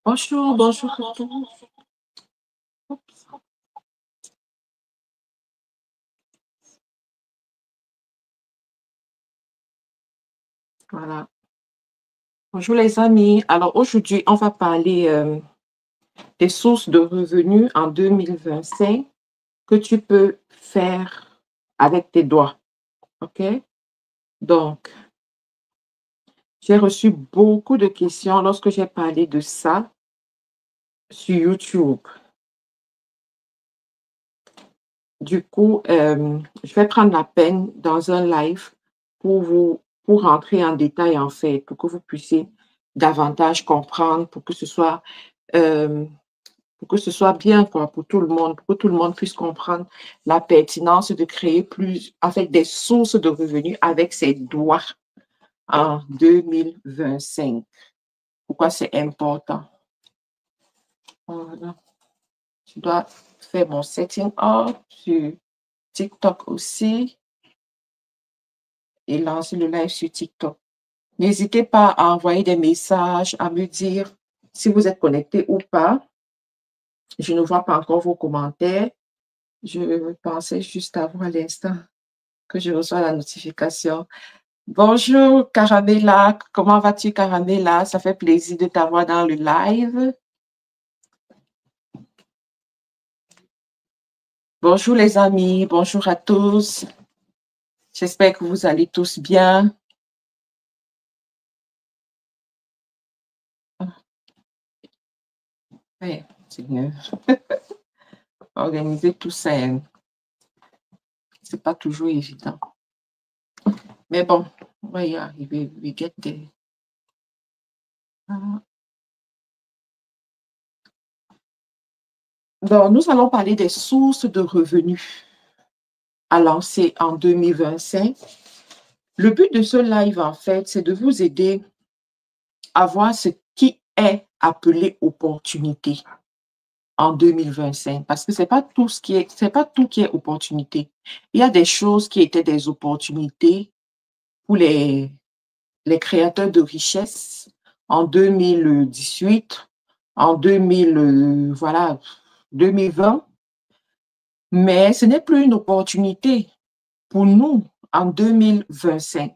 Bonjour, bonjour à tous. Oups, voilà. Bonjour les amis. Alors aujourd'hui, on va parler des sources de revenus en 2025 que tu peux faire avec tes doigts. OK? Donc, j'ai reçu beaucoup de questions lorsque j'ai parlé de ça sur YouTube. Du coup, je vais prendre la peine dans un live pour rentrer en détail en fait, pour que vous puissiez davantage comprendre, euh, pour que ce soit bien quoi, pour tout le monde, pour que tout le monde puisse comprendre la pertinence de créer plus, avec des sources de revenus avec ses doigts en 2025. Pourquoi c'est important? Voilà. Je dois faire mon setting up sur TikTok aussi et lancer le live sur TikTok. N'hésitez pas à envoyer des messages, à me dire si vous êtes connecté ou pas. Je ne vois pas encore vos commentaires. Je pensais juste à vous à l'instant que je reçois la notification. Bonjour Caramella, comment vas-tu Caramella? Ça fait plaisir de t'avoir dans le live. Bonjour les amis, bonjour à tous. J'espère que vous allez tous bien. Ouais, c'est mieux. Organiser tout ça, c'est pas toujours évident. Mais bon, on va y arriver. We get there. Donc, nous allons parler des sources de revenus à lancer en 2025. Le but de ce live, en fait, c'est de vous aider à voir ce qui est appelé opportunité en 2025. Parce que c'est pas tout qui est opportunité. Il y a des choses qui étaient des opportunités pour les créateurs de richesse en 2018, en 2020. Mais ce n'est plus une opportunité pour nous en 2025.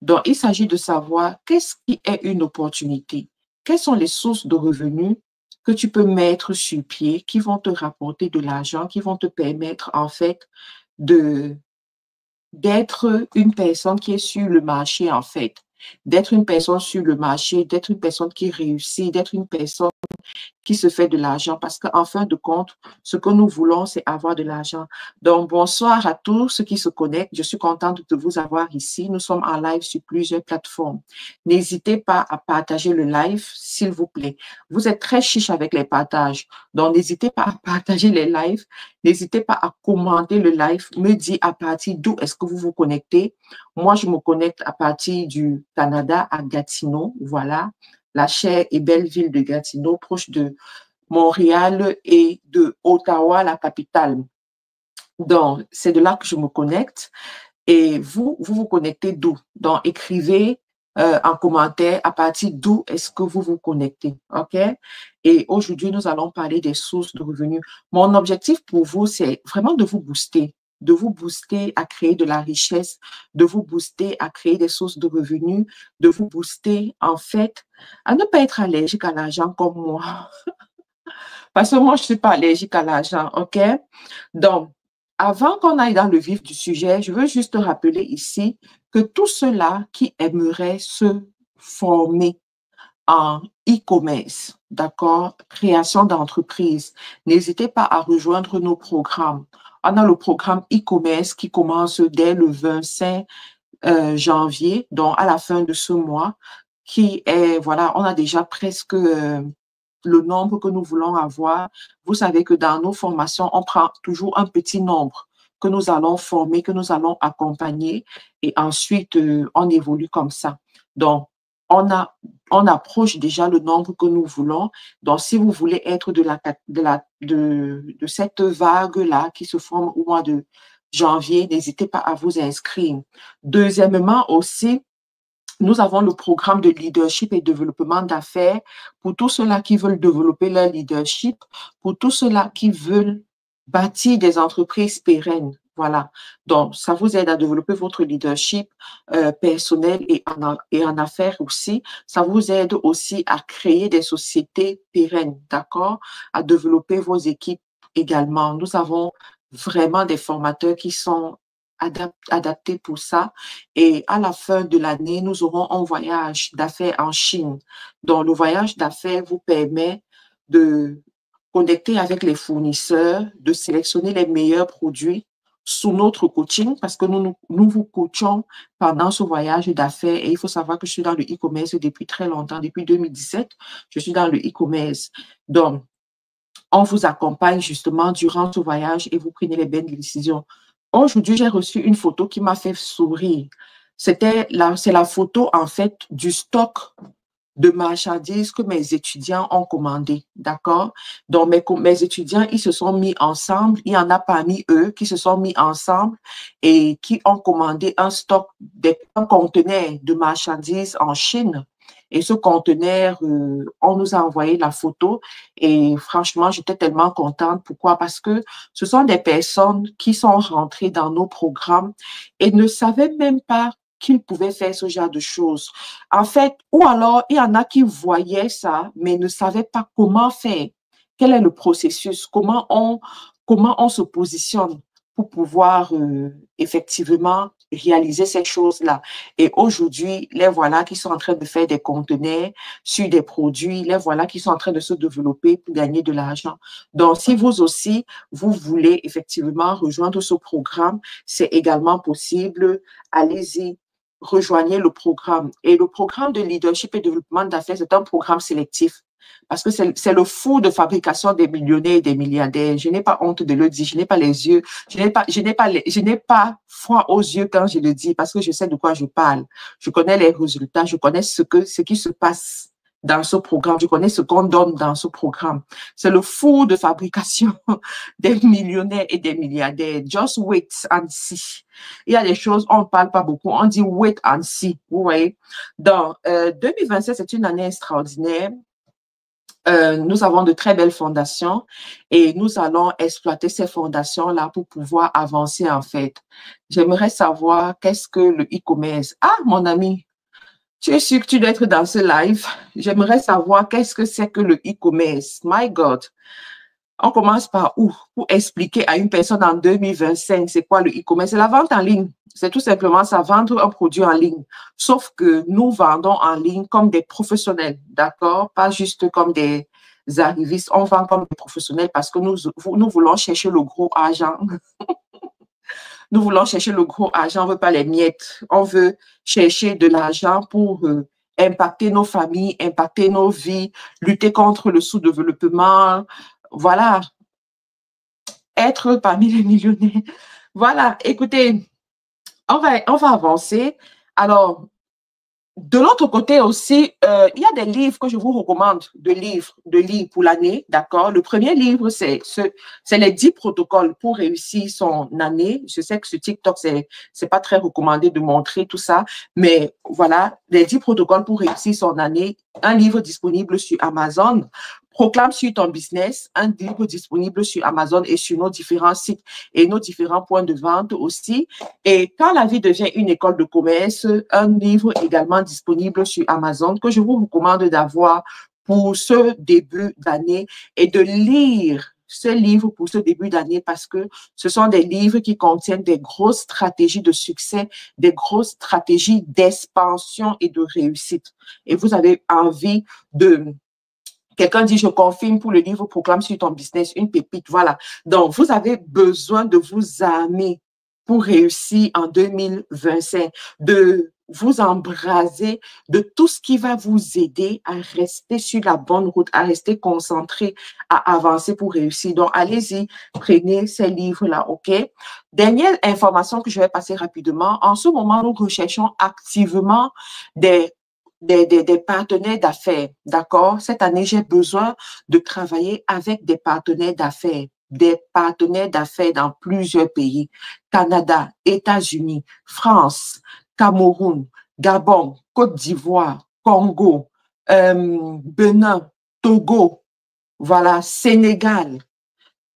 Donc, il s'agit de savoir qu'est-ce qui est une opportunité. Quelles sont les sources de revenus que tu peux mettre sur pied qui vont te rapporter de l'argent, qui vont te permettre en fait d'être une personne qui est sur le marché en fait, d'être une personne sur le marché, d'être une personne qui réussit, d'être une personne qui se fait de l'argent parce qu'en fin de compte, ce que nous voulons, c'est avoir de l'argent. Donc, bonsoir à tous ceux qui se connectent. Je suis contente de vous avoir ici. Nous sommes en live sur plusieurs plateformes. N'hésitez pas à partager le live, s'il vous plaît. Vous êtes très chiche avec les partages. Donc, n'hésitez pas à partager les lives. N'hésitez pas à commenter le live. Me dire à partir d'où est-ce que vous vous connectez. Moi, je me connecte à partir du Canada, à Gatineau. Voilà, la chère et belle ville de Gatineau, proche de Montréal et de Ottawa, la capitale. Donc, c'est de là que je me connecte. Et vous connectez d'où? Donc, écrivez en commentaire à partir d'où est-ce que vous vous connectez. OK? Et aujourd'hui, nous allons parler des sources de revenus. Mon objectif pour vous, c'est vraiment de vous booster à créer de la richesse, de vous booster à créer des sources de revenus, de vous booster, en fait, à ne pas être allergique à l'argent comme moi. Parce que moi, je ne suis pas allergique à l'argent, OK? Donc, avant qu'on aille dans le vif du sujet, je veux juste te rappeler ici que tous ceux-là qui aimeraient se former en e-commerce, d'accord, création d'entreprise, n'hésitez pas à rejoindre nos programmes. On a le programme e-commerce qui commence dès le 25 janvier, donc à la fin de ce mois, qui est, voilà, on a déjà presque le nombre que nous voulons avoir. Vous savez que dans nos formations, on prend toujours un petit nombre que nous allons former, que nous allons accompagner et ensuite on évolue comme ça. Donc, on approche déjà le nombre que nous voulons. Donc, si vous voulez être de cette vague-là qui se forme au mois de janvier, n'hésitez pas à vous inscrire. Deuxièmement aussi, Nous avons le programme de leadership et développement d'affaires pour tous ceux-là qui veulent développer leur leadership, pour tous ceux-là qui veulent bâtir des entreprises pérennes. Voilà. Donc, ça vous aide à développer votre leadership personnel et en affaires aussi. Ça vous aide aussi à créer des sociétés pérennes, d'accord? À développer vos équipes également. Nous avons vraiment des formateurs qui sont adaptés pour ça. Et à la fin de l'année, nous aurons un voyage d'affaires en Chine. Donc, le voyage d'affaires vous permet de connecter avec les fournisseurs, de sélectionner les meilleurs produits sous notre coaching parce que nous vous coachons pendant ce voyage d'affaires. Et il faut savoir que je suis dans le e-commerce depuis très longtemps, depuis 2017, je suis dans le e-commerce. Donc, on vous accompagne justement durant ce voyage et vous prenez les bonnes décisions. Aujourd'hui, j'ai reçu une photo qui m'a fait sourire. C'est la photo, en fait, du stock de marchandises que mes étudiants ont commandé, d'accord? Donc, mes étudiants, ils se sont mis ensemble. Il y en a parmi eux qui se sont mis ensemble et qui ont commandé un stock, un conteneur de marchandises en Chine. Et ce conteneur, on nous a envoyé la photo et franchement, j'étais tellement contente. Pourquoi? Parce que ce sont des personnes qui sont rentrées dans nos programmes et ne savaient même pas qu'ils pouvaient faire ce genre de choses. En fait, ou alors, il y en a qui voyaient ça, mais ne savaient pas comment faire. Quel est le processus? Comment on se positionne pour pouvoir effectivement réaliser ces choses-là. Et aujourd'hui, les voilà qui sont en train de faire des conteneurs sur des produits, les voilà qui sont en train de se développer pour gagner de l'argent. Donc, si vous aussi, vous voulez effectivement rejoindre ce programme, c'est également possible. Allez-y, rejoignez le programme. Et le programme de leadership et développement d'affaires, c'est un programme sélectif. Parce que c'est le four de fabrication des millionnaires et des milliardaires. Je n'ai pas honte de le dire, je n'ai pas les yeux, je n'ai pas froid aux yeux quand je le dis parce que je sais de quoi je parle. Je connais les résultats, je connais ce qui se passe dans ce programme, je connais ce qu'on donne dans ce programme. C'est le four de fabrication des millionnaires et des milliardaires. Just wait and see. Il y a des choses, on ne parle pas beaucoup, on dit wait and see. Vous voyez? Donc, 2027, c'est une année extraordinaire. Nous avons de très belles fondations et nous allons exploiter ces fondations-là pour pouvoir avancer en fait. J'aimerais savoir qu'est-ce que le e-commerce. Ah, mon ami, tu es sûr que tu dois être dans ce live. J'aimerais savoir qu'est-ce que c'est que le e-commerce. My God. On commence par où? Pour expliquer à une personne en 2025, c'est quoi le e-commerce? C'est la vente en ligne. C'est tout simplement ça, vendre un produit en ligne. Sauf que nous vendons en ligne comme des professionnels, d'accord? Pas juste comme des arrivistes. On vend comme des professionnels parce que nous voulons chercher le gros argent. Nous voulons chercher le gros argent, on ne veut pas les miettes. On veut chercher de l'argent pour impacter nos familles, impacter nos vies, lutter contre le sous-développement. Voilà, être parmi les millionnaires. Voilà, écoutez, on va avancer. Alors, de l'autre côté aussi, il y a des livres que je vous recommande de lire pour l'année, d'accord? Le premier livre, c'est les 10 protocoles pour réussir son année. Je sais que sur TikTok, c'est pas très recommandé de montrer tout ça, mais voilà, les 10 protocoles pour réussir son année. Un livre disponible sur Amazon. Proclame sur ton business, un livre disponible sur Amazon et sur nos différents sites et nos différents points de vente aussi. Et quand la vie devient une école de commerce, un livre également disponible sur Amazon que je vous recommande d'avoir pour ce début d'année et de lire ce livre pour ce début d'année parce que ce sont des livres qui contiennent des grosses stratégies de succès, des grosses stratégies d'expansion et de réussite. Et vous avez envie de... Quelqu'un dit, je confirme pour le livre Proclame sur ton business, une pépite, voilà. Donc, vous avez besoin de vous armer pour réussir en 2025, de vous embraser de tout ce qui va vous aider à rester sur la bonne route, à rester concentré, à avancer pour réussir. Donc, allez-y, prenez ces livres-là, OK? Dernière information que je vais passer rapidement. En ce moment, nous recherchons activement des partenaires d'affaires, d'accord? Cette année, j'ai besoin de travailler avec des partenaires d'affaires dans plusieurs pays. Canada, États-Unis, France, Cameroun, Gabon, Côte d'Ivoire, Congo, Benin, Togo, voilà, Sénégal,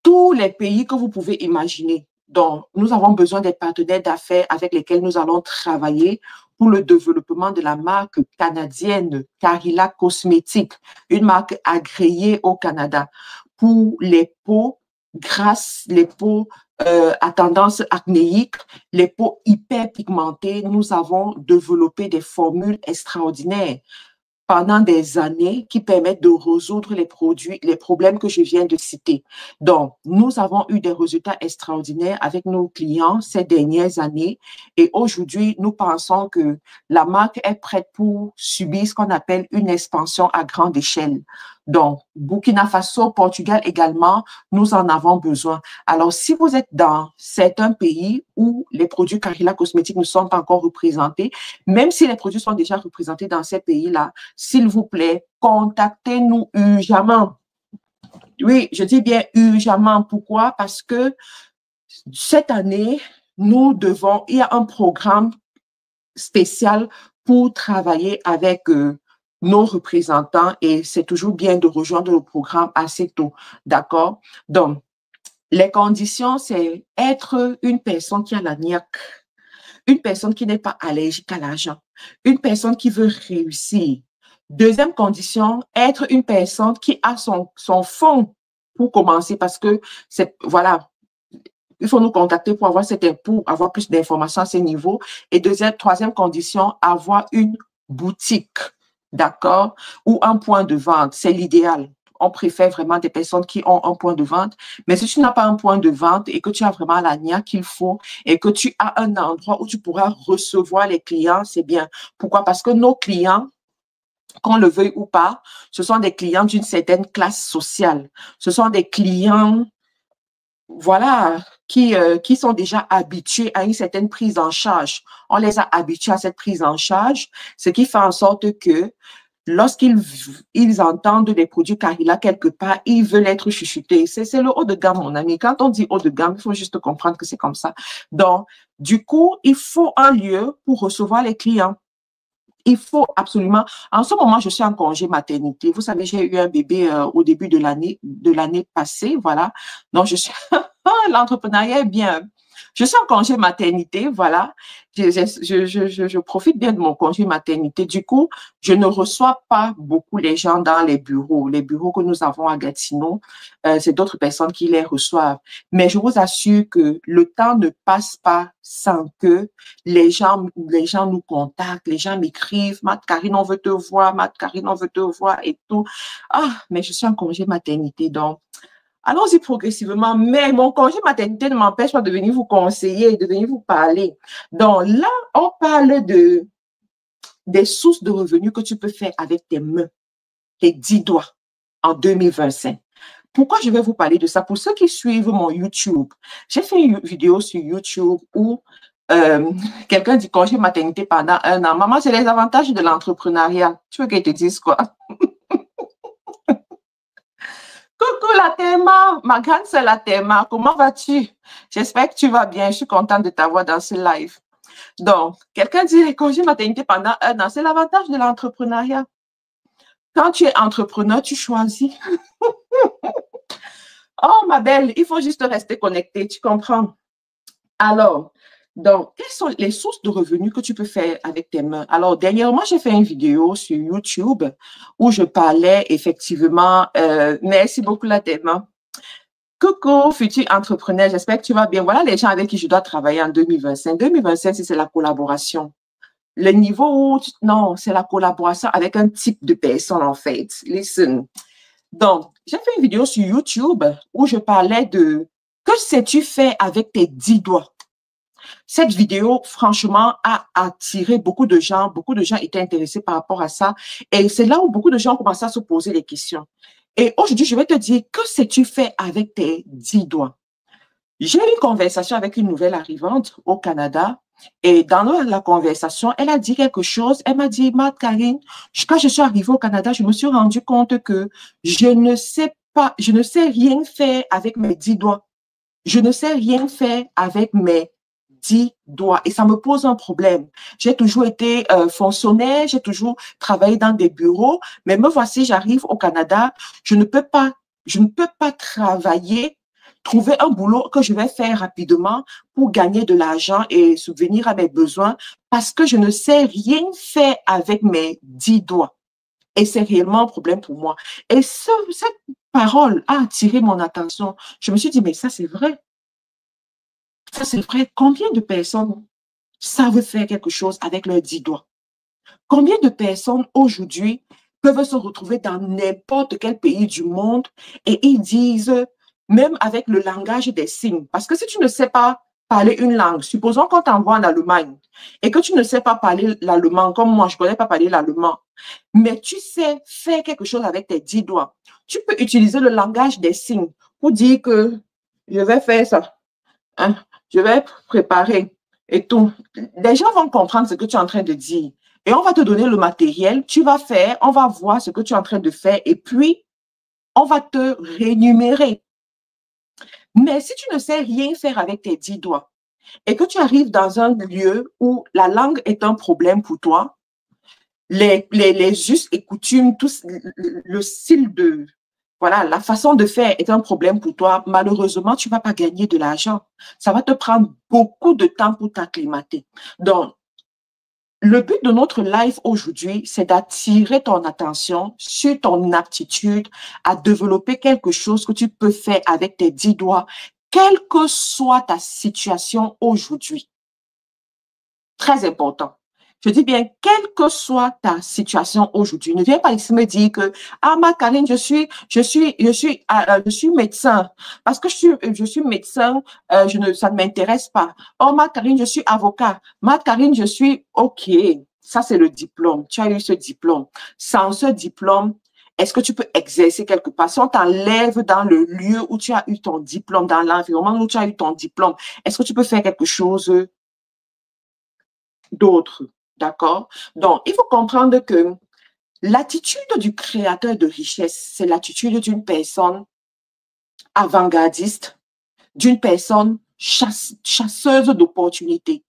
tous les pays que vous pouvez imaginer. Donc, nous avons besoin des partenaires d'affaires avec lesquels nous allons travailler pour le développement de la marque canadienne Carilla Cosmétiques, une marque agréée au Canada pour les peaux grasses, les peaux à tendance acnéique, les peaux hyperpigmentées. Nous avons développé des formules extraordinaires pendant des années qui permettent de résoudre les problèmes que je viens de citer. Donc, nous avons eu des résultats extraordinaires avec nos clients ces dernières années et aujourd'hui, nous pensons que la marque est prête pour subir ce qu'on appelle une expansion à grande échelle. Donc, Burkina Faso, Portugal également, nous en avons besoin. Alors, si vous êtes dans certains pays où les produits Carilla Cosmétiques ne sont pas encore représentés, même si les produits sont déjà représentés dans ces pays-là, s'il vous plaît, contactez-nous urgemment. Oui, je dis bien urgemment. Pourquoi? Parce que cette année, il y a un programme spécial pour travailler avec nos représentants et c'est toujours bien de rejoindre le programme assez tôt. D'accord? Donc, les conditions, c'est être une personne qui a la niaque, une personne qui n'est pas allergique à l'argent, une personne qui veut réussir. Deuxième condition, être une personne qui a son fonds pour commencer parce que c'est, voilà, il faut nous contacter pour avoir plus d'informations à ce niveau. Et troisième condition, avoir une boutique, d'accord, ou un point de vente. C'est l'idéal. On préfère vraiment des personnes qui ont un point de vente. Mais si tu n'as pas un point de vente et que tu as vraiment la nia qu'il faut et que tu as un endroit où tu pourras recevoir les clients, c'est bien. Pourquoi? Parce que nos clients, qu'on le veuille ou pas, ce sont des clients d'une certaine classe sociale. Ce sont des clients voilà, qui sont déjà habitués à une certaine prise en charge. On les a habitués à cette prise en charge, ce qui fait en sorte que lorsqu'ils entendent des produits Carilla quelque part, ils veulent être chuchotés. C'est le haut de gamme, mon ami. Quand on dit haut de gamme, il faut juste comprendre que c'est comme ça. Donc, du coup, il faut un lieu pour recevoir les clients. Il faut absolument. En ce moment, je suis en congé maternité. Vous savez, j'ai eu un bébé au début de l'année passée, voilà. Donc, je suis. L'entrepreneuriat est bien. Je suis en congé maternité, voilà. Je profite bien de mon congé maternité. Du coup, je ne reçois pas beaucoup les gens dans les bureaux. Les bureaux que nous avons à Gatineau, c'est d'autres personnes qui les reçoivent. Mais je vous assure que le temps ne passe pas sans que les gens nous contactent, les gens m'écrivent, Mat Karine, on veut te voir, Mat Karine, on veut te voir et tout. Ah, mais je suis en congé maternité, donc allons-y progressivement, mais mon congé maternité ne m'empêche pas de venir vous conseiller, de venir vous parler. Donc là, on parle des sources de revenus que tu peux faire avec tes mains, tes 10 doigts en 2025. Pourquoi je vais vous parler de ça? Pour ceux qui suivent mon YouTube, j'ai fait une vidéo sur YouTube où quelqu'un dit congé maternité pendant 1 an. Maman, c'est les avantages de l'entrepreneuriat. Tu veux qu'elle te dise quoi? Coucou la Théma, ma grande sœur la Théma, comment vas-tu? J'espère que tu vas bien, je suis contente de t'avoir dans ce live. Donc, quelqu'un dit les congés maternité pendant 1 an, c'est l'avantage de l'entrepreneuriat. Quand tu es entrepreneur, tu choisis. Oh ma belle, il faut juste rester connecté, tu comprends? Alors, donc, quelles sont les sources de revenus que tu peux faire avec tes mains? Alors, dernièrement, j'ai fait une vidéo sur YouTube où je parlais effectivement, merci beaucoup la Théma. Coucou, futur entrepreneur, j'espère que tu vas bien. Voilà les gens avec qui je dois travailler en 2025. 2025, c'est la collaboration. Le niveau où, non, c'est la collaboration avec un type de personne, en fait. Listen. Donc, j'ai fait une vidéo sur YouTube où je parlais de que sais-tu faire avec tes 10 doigts? Cette vidéo, franchement, a attiré beaucoup de gens. Beaucoup de gens étaient intéressés par rapport à ça. Et c'est là où beaucoup de gens ont commencé à se poser des questions. Et aujourd'hui, je vais te dire, que sais-tu faire avec tes 10 doigts? J'ai eu une conversation avec une nouvelle arrivante au Canada et dans la conversation, elle a dit quelque chose. Elle m'a dit, Mat Karine, quand je suis arrivée au Canada, je me suis rendu compte que je ne sais rien faire avec mes 10 doigts. Je ne sais rien faire avec mes 10 doigts et ça me pose un problème. J'ai toujours été fonctionnaire, j'ai toujours travaillé dans des bureaux, mais me voici, j'arrive au Canada, je ne peux pas travailler, trouver un boulot que je vais faire rapidement pour gagner de l'argent et subvenir à mes besoins parce que je ne sais rien faire avec mes 10 doigts. Et c'est réellement un problème pour moi. Et cette parole a attiré mon attention. Je me suis dit, mais ça, c'est vrai. Ça, c'est vrai. Combien de personnes savent faire quelque chose avec leurs 10 doigts? Combien de personnes aujourd'hui peuvent se retrouver dans n'importe quel pays du monde et ils disent, même avec le langage des signes, parce que si tu ne sais pas parler une langue, supposons qu'on t'envoie en Allemagne et que tu ne sais pas parler l'allemand, comme moi, je ne connais pas parler l'allemand, mais tu sais faire quelque chose avec tes 10 doigts. Tu peux utiliser le langage des signes pour dire que je vais faire ça, hein, je vais préparer et tout. Les gens vont comprendre ce que tu es en train de dire. Et on va te donner le matériel, tu vas faire, on va voir ce que tu es en train de faire et puis on va te rémunérer. Mais si tu ne sais rien faire avec tes 10 doigts et que tu arrives dans un lieu où la langue est un problème pour toi, les us et coutumes, tout le style de, voilà, la façon de faire est un problème pour toi, malheureusement, tu ne vas pas gagner de l'argent. Ça va te prendre beaucoup de temps pour t'acclimater. Donc, le but de notre live aujourd'hui, c'est d'attirer ton attention sur ton aptitude à développer quelque chose que tu peux faire avec tes 10 doigts, quelle que soit ta situation aujourd'hui. Très important. Je dis bien, quelle que soit ta situation aujourd'hui, ne viens pas ici me dire que, ah, ma Karine, je suis médecin. Parce que je suis médecin, ça ne m'intéresse pas. Oh, ma Karine, je suis avocat. Ma Karine, je suis, OK. Ça, c'est le diplôme. Tu as eu ce diplôme. Sans ce diplôme, est-ce que tu peux exercer quelque part? Si on t'enlève dans le lieu où tu as eu ton diplôme, dans l'environnement où tu as eu ton diplôme, est-ce que tu peux faire quelque chose d'autres, d'accord? Donc, il faut comprendre que l'attitude du créateur de richesse, c'est l'attitude d'une personne avant-gardiste, d'une personne chasseuse d'opportunités,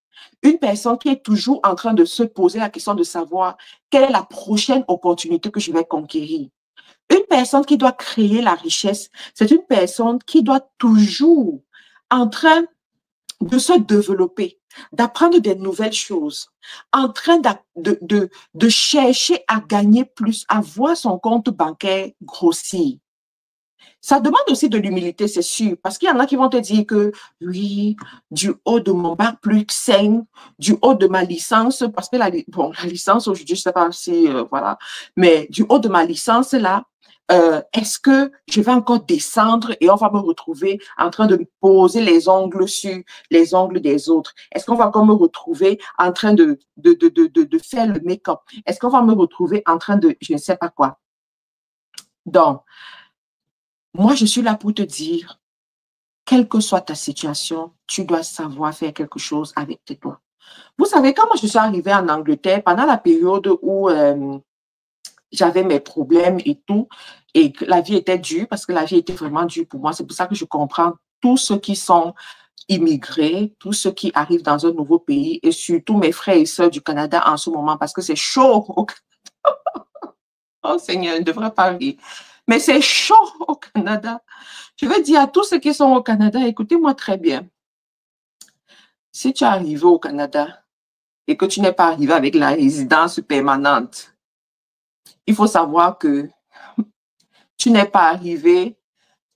une personne qui est toujours en train de se poser la question de savoir quelle est la prochaine opportunité que je vais conquérir. Une personne qui doit créer la richesse, c'est une personne qui doit toujours en train de se développer, d'apprendre des nouvelles choses, en train de chercher à gagner plus, à voir son compte bancaire grossir. Ça demande aussi de l'humilité, c'est sûr, parce qu'il y en a qui vont te dire que oui, du haut de mon bac plus 5, du haut de ma licence, parce que la licence aujourd'hui, je ne sais pas si, voilà, mais du haut de ma licence, là, est-ce que je vais encore descendre et on va me retrouver en train de me poser les ongles sur les ongles des autres? Est-ce qu'on va encore me retrouver en train de faire le make-up? Est-ce qu'on va me retrouver en train de, je ne sais pas quoi? Donc, moi, je suis là pour te dire, quelle que soit ta situation, tu dois savoir faire quelque chose avec tes doigts. Vous savez, quand moi je suis arrivée en Angleterre, pendant la période où j'avais mes problèmes et tout, et que la vie était dure, parce que la vie était vraiment dure pour moi. C'est pour ça que je comprends tous ceux qui sont immigrés, tous ceux qui arrivent dans un nouveau pays, et surtout mes frères et sœurs du Canada en ce moment, parce que c'est chaud au Canada. Oh Seigneur, je ne devrais pas rire. Mais c'est chaud au Canada. Je veux dire à tous ceux qui sont au Canada, écoutez-moi très bien. Si tu es arrivé au Canada et que tu n'es pas arrivé avec la résidence permanente, il faut savoir que tu n'es pas arrivé,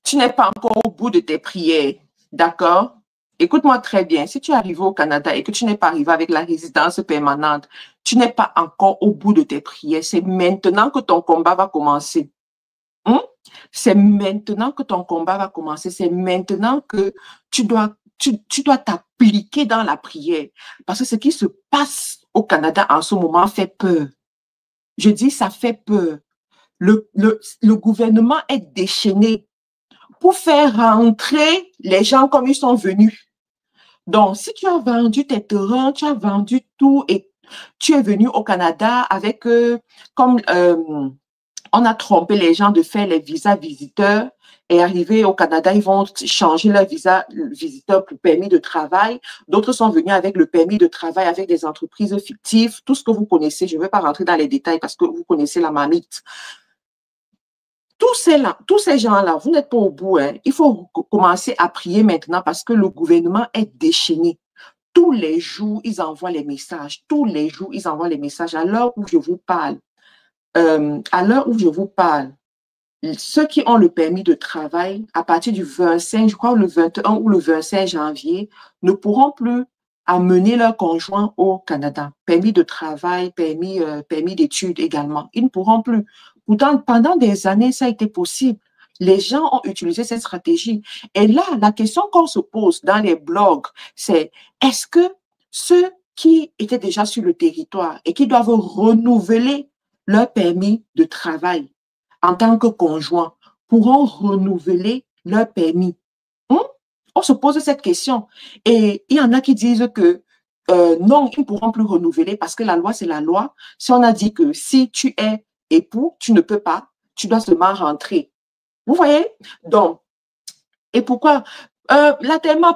tu n'es pas encore au bout de tes prières. D'accord? Écoute-moi très bien. Si tu es arrivé au Canada et que tu n'es pas arrivé avec la résidence permanente, tu n'es pas encore au bout de tes prières. C'est maintenant que ton combat va commencer. C'est maintenant que ton combat va commencer. C'est maintenant que tu dois t'appliquer dans la prière. Parce que ce qui se passe au Canada en ce moment fait peur. Je dis, ça fait peur. Le gouvernement est déchaîné pour faire rentrer les gens comme ils sont venus. Donc, si tu as vendu tes terrains, tu as vendu tout et tu es venu au Canada avec, comme on a trompé les gens de faire les visas visiteurs est arrivé au Canada, ils vont changer leur visa visiteur pour permis de travail. D'autres sont venus avec le permis de travail avec des entreprises fictives, tout ce que vous connaissez. Je ne vais pas rentrer dans les détails parce que vous connaissez la marmite. Tous ces gens-là, vous n'êtes pas au bout. Hein. Il faut commencer à prier maintenant parce que le gouvernement est déchaîné. Tous les jours, ils envoient les messages. Tous les jours, ils envoient les messages. À l'heure où je vous parle, ceux qui ont le permis de travail, à partir du 25, je crois le 21 ou le 25 janvier, ne pourront plus amener leur conjoint au Canada. Permis de travail, permis d'études également. Ils ne pourront plus. Pourtant, pendant des années, ça a été possible. Les gens ont utilisé cette stratégie. Et là, la question qu'on se pose dans les blogs, c'est est-ce que ceux qui étaient déjà sur le territoire et qui doivent renouveler leur permis de travail en tant que conjoint pourront renouveler leur permis? On se pose cette question. Et il y en a qui disent que non, ils ne pourront plus renouveler parce que la loi, c'est la loi. Si on a dit que si tu es époux, tu ne peux pas, tu dois seulement rentrer. Vous voyez? Donc, et pourquoi?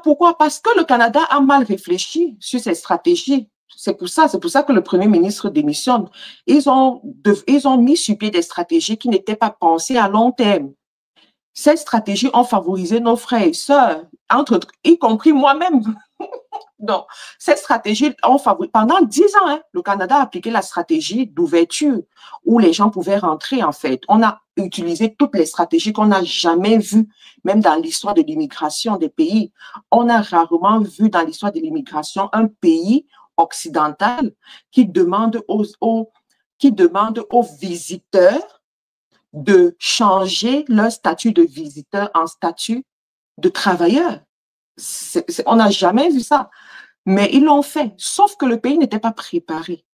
Pourquoi? Parce que le Canada a mal réfléchi sur ses stratégies. C'est pour ça que le Premier ministre démissionne. Ils ont mis sur pied des stratégies qui n'étaient pas pensées à long terme. Ces stratégies ont favorisé nos frères et sœurs, y compris moi-même. Donc, cette stratégie ont favorisé. Pendant 10 ans, hein, le Canada a appliqué la stratégie d'ouverture où les gens pouvaient rentrer, en fait. On a utilisé toutes les stratégies qu'on n'a jamais vues, même dans l'histoire de l'immigration des pays. On a rarement vu dans l'histoire de l'immigration un pays occidental qui demande aux visiteurs de changer leur statut de visiteur en statut de travailleur. On n'a jamais vu ça. Mais ils l'ont fait, sauf que le pays n'était pas préparé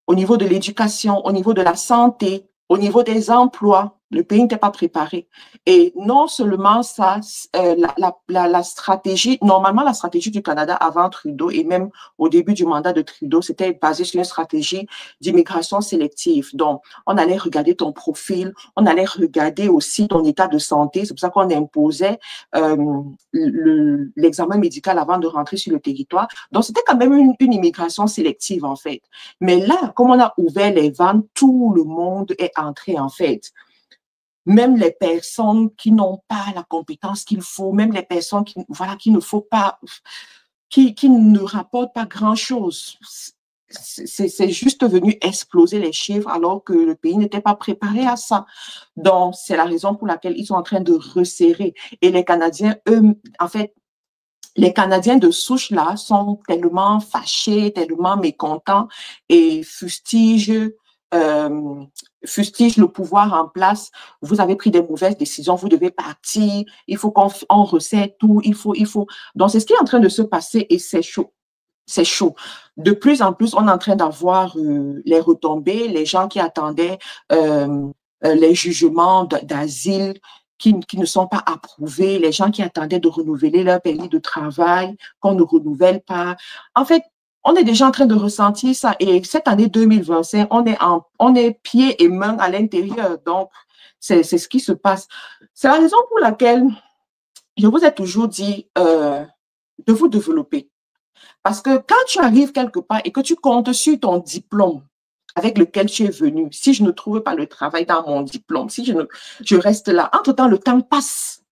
au niveau de l'éducation, au niveau de la santé, au niveau des emplois. Le pays n'était pas préparé. Et non seulement ça, la stratégie, normalement la stratégie du Canada avant Trudeau et même au début du mandat de Trudeau, c'était basé sur une stratégie d'immigration sélective. Donc, on allait regarder ton profil, on allait regarder aussi ton état de santé. C'est pour ça qu'on imposait l'examen médical avant de rentrer sur le territoire. Donc, c'était quand même une immigration sélective en fait. Mais là, comme on a ouvert les vannes, tout le monde est entré en fait. Même les personnes qui n'ont pas la compétence qu'il faut, même les personnes qui ne faut pas, qui ne rapportent pas grand-chose. C'est juste venu exploser les chiffres alors que le pays n'était pas préparé à ça. Donc, c'est la raison pour laquelle ils sont en train de resserrer. Et les Canadiens, eux, en fait, les Canadiens de souche là sont tellement fâchés, tellement mécontents et fustigent le pouvoir en place. Vous avez pris des mauvaises décisions, vous devez partir, il faut qu'on resserre tout, il faut. Donc, c'est ce qui est en train de se passer et c'est chaud. C'est chaud. De plus en plus, on est en train d'avoir les retombées, les gens qui attendaient les jugements d'asile qui ne sont pas approuvés, les gens qui attendaient de renouveler leur permis de travail, qu'on ne renouvelle pas. En fait, on est déjà en train de ressentir ça. Et cette année 2025, on est pieds et mains à l'intérieur. Donc, c'est ce qui se passe. C'est la raison pour laquelle je vous ai toujours dit de vous développer. Parce que quand tu arrives quelque part et que tu comptes sur ton diplôme avec lequel tu es venu, si je ne trouve pas le travail dans mon diplôme, si je reste là, entre-temps, le temps passe.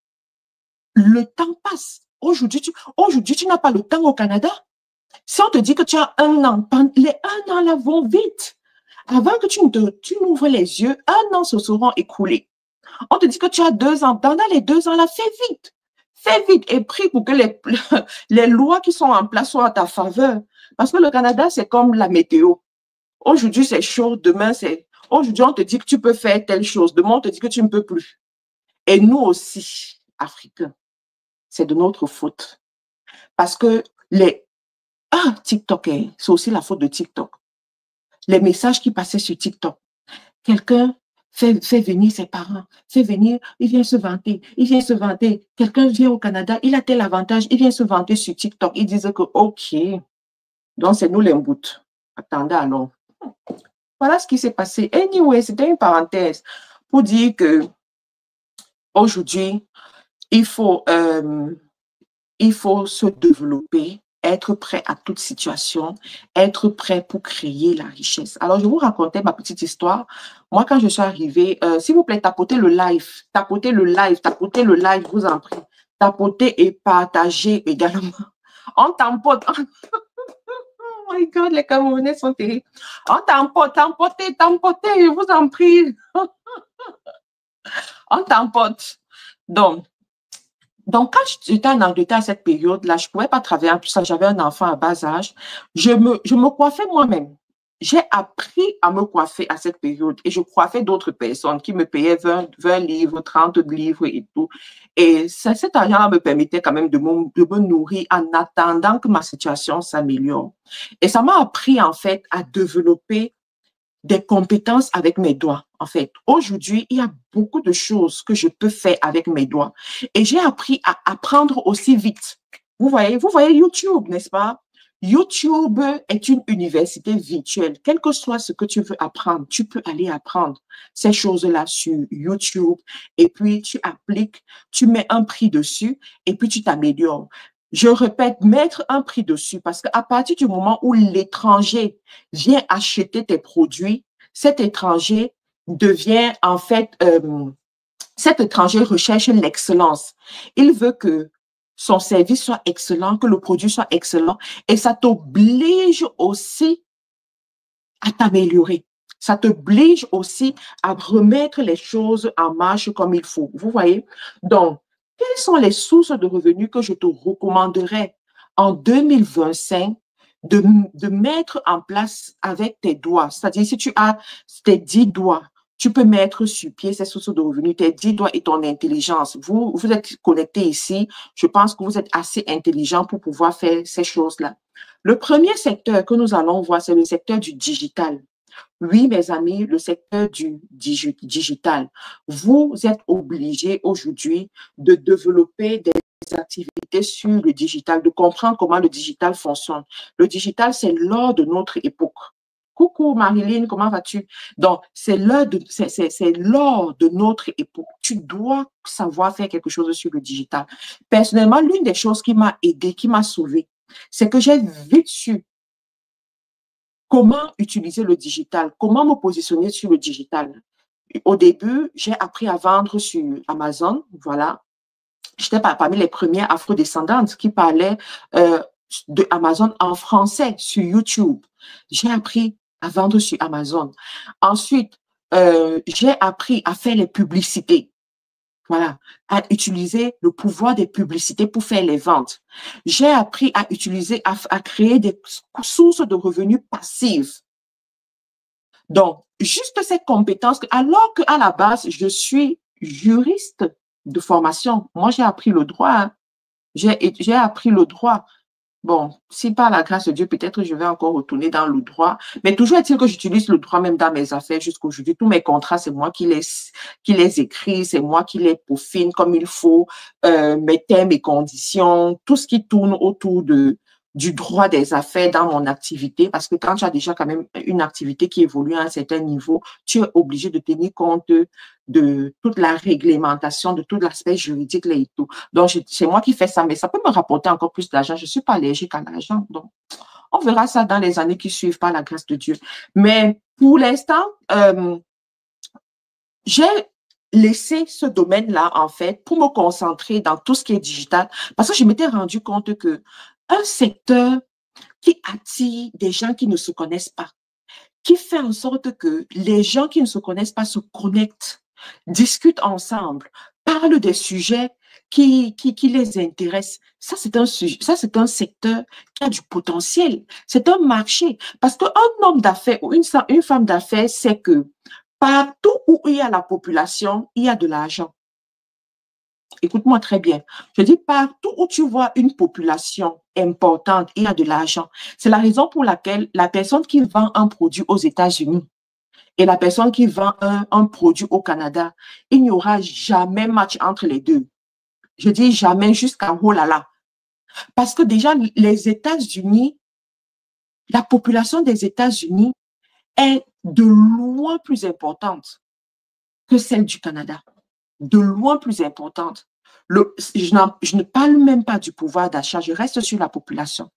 Le temps passe. Aujourd'hui, tu n'as pas le temps au Canada. Si on te dit que tu as 1 an, les 1 an là vont vite. Avant que tu n'ouvres les yeux, 1 an se seront écoulés. On te dit que tu as 2 ans. Pendant les 2 ans là, fais vite. Fais vite et prie pour que les lois qui sont en place soient à ta faveur. Parce que le Canada, c'est comme la météo. Aujourd'hui, c'est chaud. Demain, aujourd'hui, on te dit que tu peux faire telle chose. Demain, on te dit que tu ne peux plus. Et nous aussi, Africains, c'est de notre faute. Parce que TikTok, c'est aussi la faute de TikTok. Les messages qui passaient sur TikTok. Quelqu'un fait venir ses parents, fait venir, il vient se vanter, Quelqu'un vient au Canada, il a tel avantage, il vient se vanter sur TikTok. Ils disent que, OK, donc c'est nous les bouts. Attendez alors. Voilà ce qui s'est passé. Anyway, c'était une parenthèse pour dire que Aujourd'hui, il faut, euh, il faut se développer, être prêt à toute situation, être prêt pour créer la richesse. Alors, je vous racontais ma petite histoire. Moi, quand je suis arrivée, s'il vous plaît, tapotez le live, tapotez le live, tapotez le live, je vous en prie. Tapotez et partagez également. On tampote. Oh my God, les Camerounais sont terribles. On tampote, tampotez, tampotez, je vous en prie. On tampote. Donc, quand j'étais en Angleterre à cette période-là, je ne pouvais pas travailler. En plus, j'avais un enfant à bas âge. Je me coiffais moi-même. J'ai appris à me coiffer à cette période et je coiffais d'autres personnes qui me payaient 20 livres, 30 livres et tout. Et cet argent me permettait quand même de me nourrir en attendant que ma situation s'améliore. Et ça m'a appris en fait à développer des compétences avec mes doigts, en fait. Aujourd'hui, il y a beaucoup de choses que je peux faire avec mes doigts. Et j'ai appris à apprendre aussi vite. Vous voyez YouTube, n'est-ce pas? YouTube est une université virtuelle. Quel que soit ce que tu veux apprendre, tu peux aller apprendre ces choses-là sur YouTube. Et puis, tu appliques, tu mets un prix dessus et puis tu t'améliores. Je répète, mettre un prix dessus parce qu'à partir du moment où l'étranger vient acheter tes produits, cet étranger devient en fait, cet étranger recherche l'excellence. Il veut que son service soit excellent, que le produit soit excellent et ça t'oblige aussi à t'améliorer. Ça t'oblige aussi à remettre les choses en marche comme il faut. Vous voyez? Donc, quelles sont les sources de revenus que je te recommanderais en 2025 de mettre en place avec tes doigts? C'est-à-dire, si tu as tes 10 doigts, tu peux mettre sur pied ces sources de revenus, tes 10 doigts et ton intelligence. Vous êtes connectés ici. Je pense que vous êtes assez intelligent pour pouvoir faire ces choses-là. Le premier secteur que nous allons voir, c'est le secteur du digital. Oui, mes amis, le secteur du digital. Vous êtes obligés aujourd'hui de développer des activités sur le digital, de comprendre comment le digital fonctionne. Le digital, c'est l'or de notre époque. Coucou Marilyn, comment vas-tu? Donc, c'est l'or de notre époque. Tu dois savoir faire quelque chose sur le digital. Personnellement, l'une des choses qui m'a aidé, qui m'a sauvé, c'est que j'ai vite su comment utiliser le digital, comment me positionner sur le digital. Au début, j'ai appris à vendre sur Amazon, voilà. J'étais parmi les premières afrodescendantes qui parlaient de Amazon en français sur YouTube. J'ai appris à vendre sur Amazon. Ensuite, j'ai appris à faire les publicités. Voilà, à utiliser le pouvoir des publicités pour faire les ventes. J'ai appris à utiliser, à créer des sources de revenus passives. Donc, juste cette compétence, alors qu'à la base, je suis juriste de formation. Moi, j'ai appris le droit. Hein. J'ai appris le droit. Bon, si par la grâce de Dieu, peut-être je vais encore retourner dans le droit. Mais toujours est-il que j'utilise le droit même dans mes affaires jusqu'aujourd'hui. Tous mes contrats, c'est moi qui les écris, c'est moi qui les peaufine comme il faut, mes termes et conditions, tout ce qui tourne autour du droit des affaires dans mon activité. Parce que quand tu as déjà quand même une activité qui évolue à un certain niveau, tu es obligé de tenir compte de toute la réglementation, de tout l'aspect juridique là et tout. Donc, c'est moi qui fais ça, mais ça peut me rapporter encore plus d'argent. Je ne suis pas allergique à l'argent. Donc, on verra ça dans les années qui suivent par la grâce de Dieu. Mais pour l'instant, j'ai laissé ce domaine-là, en fait, pour me concentrer dans tout ce qui est digital, parce que je m'étais rendu compte que un secteur qui attire des gens qui ne se connaissent pas, qui fait en sorte que les gens qui ne se connaissent pas se connectent, discutent ensemble, parlent des sujets qui les intéressent. Ça, c'est un sujet, ça, c'est un secteur qui a du potentiel. C'est un marché. Parce qu'un homme d'affaires ou une femme d'affaires sait que partout où il y a la population, il y a de l'argent. Écoute-moi très bien. Je dis partout où tu vois une population importante, il y a de l'argent. C'est la raison pour laquelle la personne qui vend un produit aux États-Unis et la personne qui vend un produit au Canada, il n'y aura jamais match entre les deux. Je dis jamais jusqu'à oh là là. Parce que déjà, les États-Unis, la population des États-Unis est de loin plus importante que celle du Canada. de loin plus importante. Je ne parle même pas du pouvoir d'achat, je reste sur la population.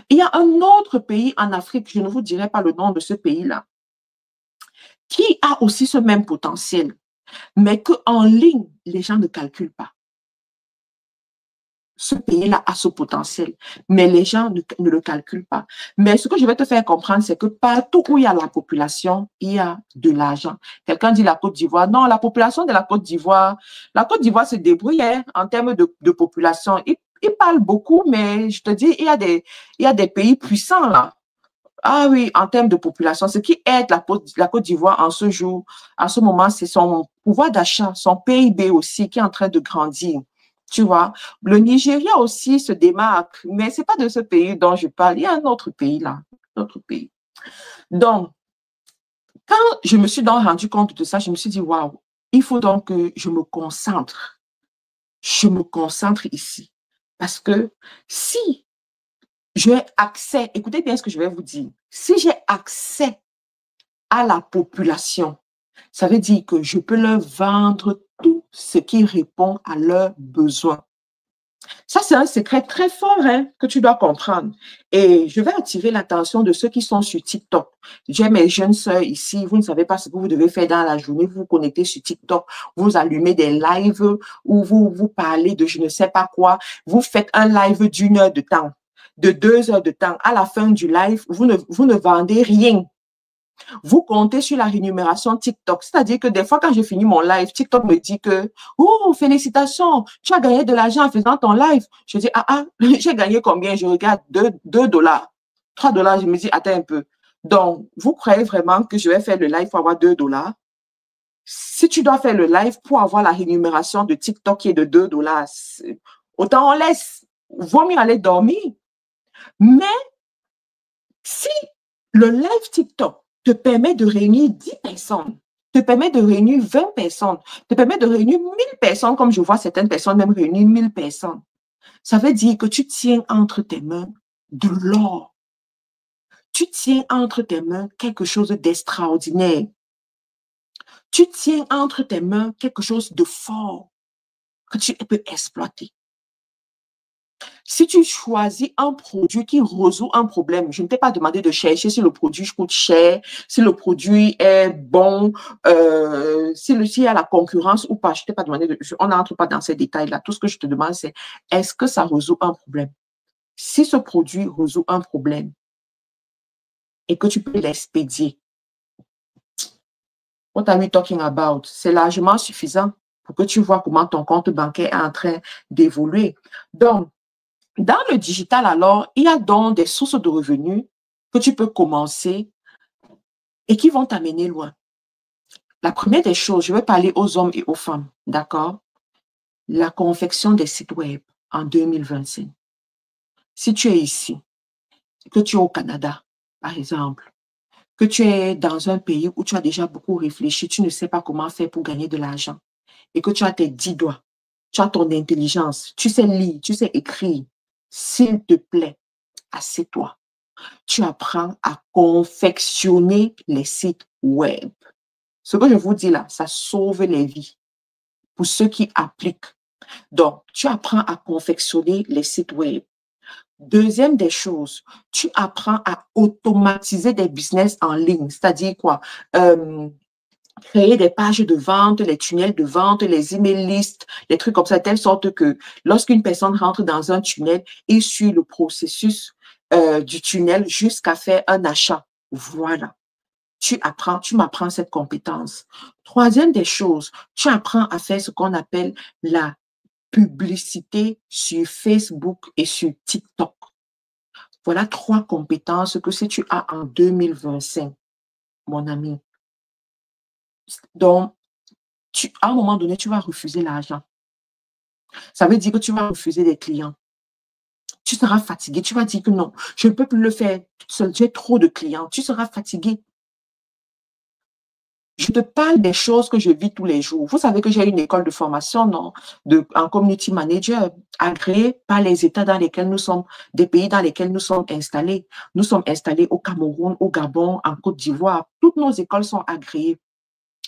Il y a un autre pays en Afrique, je ne vous dirai pas le nom de ce pays-là, qui a aussi ce même potentiel, mais qu'en ligne, les gens ne calculent pas. Ce pays-là a ce potentiel, mais les gens ne le calculent pas. Mais ce que je vais te faire comprendre, c'est que partout où il y a la population, il y a de l'argent. Quelqu'un dit la Côte d'Ivoire. Non, la population de la Côte d'Ivoire se débrouille hein, en termes de population. Ils parlent beaucoup, mais je te dis, il y a des pays puissants là. Ah oui, en termes de population, ce qui aide la Côte d'Ivoire en ce jour, en ce moment, c'est son pouvoir d'achat, son PIB aussi qui est en train de grandir. Tu vois, le Nigeria aussi se démarque, mais c'est pas de ce pays dont je parle. Il y a un autre pays là, un autre pays. Donc, quand je me suis donc rendu compte de ça, je me suis dit, waouh, il faut donc que je me concentre. Je me concentre ici. Parce que si j'ai accès, écoutez bien ce que je vais vous dire, si j'ai accès à la population, ça veut dire que je peux leur vendre tout ce qui répond à leurs besoins. Ça, c'est un secret très fort hein, que tu dois comprendre. Et je vais attirer l'attention de ceux qui sont sur TikTok. J'ai mes jeunes sœurs ici, vous ne savez pas ce que vous devez faire dans la journée. Vous vous connectez sur TikTok, vous allumez des lives où vous parlez de je ne sais pas quoi. Vous faites un live d'1 heure de temps, de 2 heures de temps. À la fin du live, vous ne vendez rien. Vous comptez sur la rémunération TikTok. C'est-à-dire que des fois, quand j'ai fini mon live, TikTok me dit que « Oh, félicitations, tu as gagné de l'argent en faisant ton live. » Je dis « Ah, j'ai gagné combien ?» Je regarde 2 $, 3 $. Je me dis « Attends un peu. » Donc, vous croyez vraiment que je vais faire le live pour avoir 2 $? Si tu dois faire le live pour avoir la rémunération de TikTok qui est de 2 $, autant on laisse. Vaut mieux aller dormir. Mais si le live TikTok te permet de réunir 10 personnes, te permet de réunir 20 personnes, te permet de réunir 1000 personnes, comme je vois certaines personnes même réunir 1000 personnes. Ça veut dire que tu tiens entre tes mains de l'or. Tu tiens entre tes mains quelque chose d'extraordinaire. Tu tiens entre tes mains quelque chose de fort que tu peux exploiter. Si tu choisis un produit qui résout un problème, je ne t'ai pas demandé de chercher si le produit coûte cher, si le produit est bon, s'il y a la concurrence ou pas. Je ne t'ai pas demandé, on n'entre pas dans ces détails-là. Tout ce que je te demande, c'est est-ce que ça résout un problème? Si ce produit résout un problème et que tu peux l'expédier, what are we talking about? C'est largement suffisant pour que tu vois comment ton compte bancaire est en train d'évoluer. Donc, dans le digital, alors, il y a donc des sources de revenus que tu peux commencer et qui vont t'amener loin. La première des choses, je vais parler aux hommes et aux femmes, d'accord? La confection des sites web en 2025. Si tu es ici, que tu es au Canada, par exemple, que tu es dans un pays où tu as déjà beaucoup réfléchi, tu ne sais pas comment faire pour gagner de l'argent et que tu as tes 10 doigts, tu as ton intelligence, tu sais lire, tu sais écrire, s'il te plaît, assieds-toi. Tu apprends à confectionner les sites web. Ce que je vous dis là, ça sauve les vies pour ceux qui appliquent. Donc, tu apprends à confectionner les sites web. Deuxième des choses, tu apprends à automatiser des business en ligne, c'est-à-dire quoi? Créer des pages de vente, les tunnels de vente, les email lists, les trucs comme ça, de telle sorte que lorsqu'une personne rentre dans un tunnel, il suit le processus du tunnel jusqu'à faire un achat. Voilà. Tu m'apprends cette compétence. Troisième des choses, tu apprends à faire ce qu'on appelle la publicité sur Facebook et sur TikTok. Voilà 3 compétences que si tu as en 2025, mon ami. Donc, à un moment donné, tu vas refuser l'argent. Ça veut dire que tu vas refuser des clients. Tu seras fatigué. Tu vas dire que non, je ne peux plus le faire toute seule. J'ai trop de clients. Tu seras fatigué. Je te parle des choses que je vis tous les jours. Vous savez que j'ai une école de formation, non, en community manager, agréée par les États dans lesquels nous sommes, des pays dans lesquels nous sommes installés. Nous sommes installés au Cameroun, au Gabon, en Côte d'Ivoire. Toutes nos écoles sont agréées.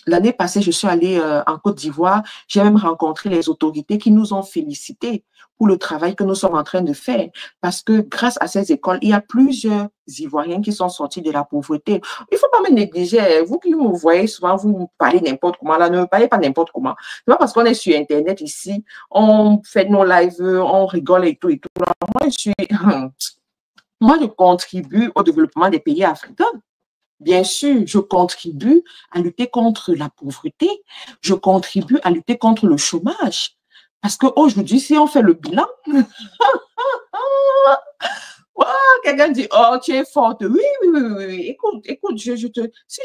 L'année passée, je suis allée en Côte d'Ivoire. J'ai même rencontré les autorités qui nous ont félicités pour le travail que nous sommes en train de faire. Parce que grâce à ces écoles, il y a plusieurs Ivoiriens qui sont sortis de la pauvreté. Il ne faut pas me négliger. Vous qui me voyez souvent, vous parlez n'importe comment. Là, ne me parlez pas n'importe comment. C'est pas parce qu'on est sur Internet ici, on fait nos lives, on rigole et tout et tout. Moi, moi, je contribue au développement des pays africains. Bien sûr, je contribue à lutter contre la pauvreté, je contribue à lutter contre le chômage. Parce qu'aujourd'hui, si on fait le bilan, wow, quelqu'un dit, oh, tu es forte. Oui, oui, oui, oui, oui. Écoute, si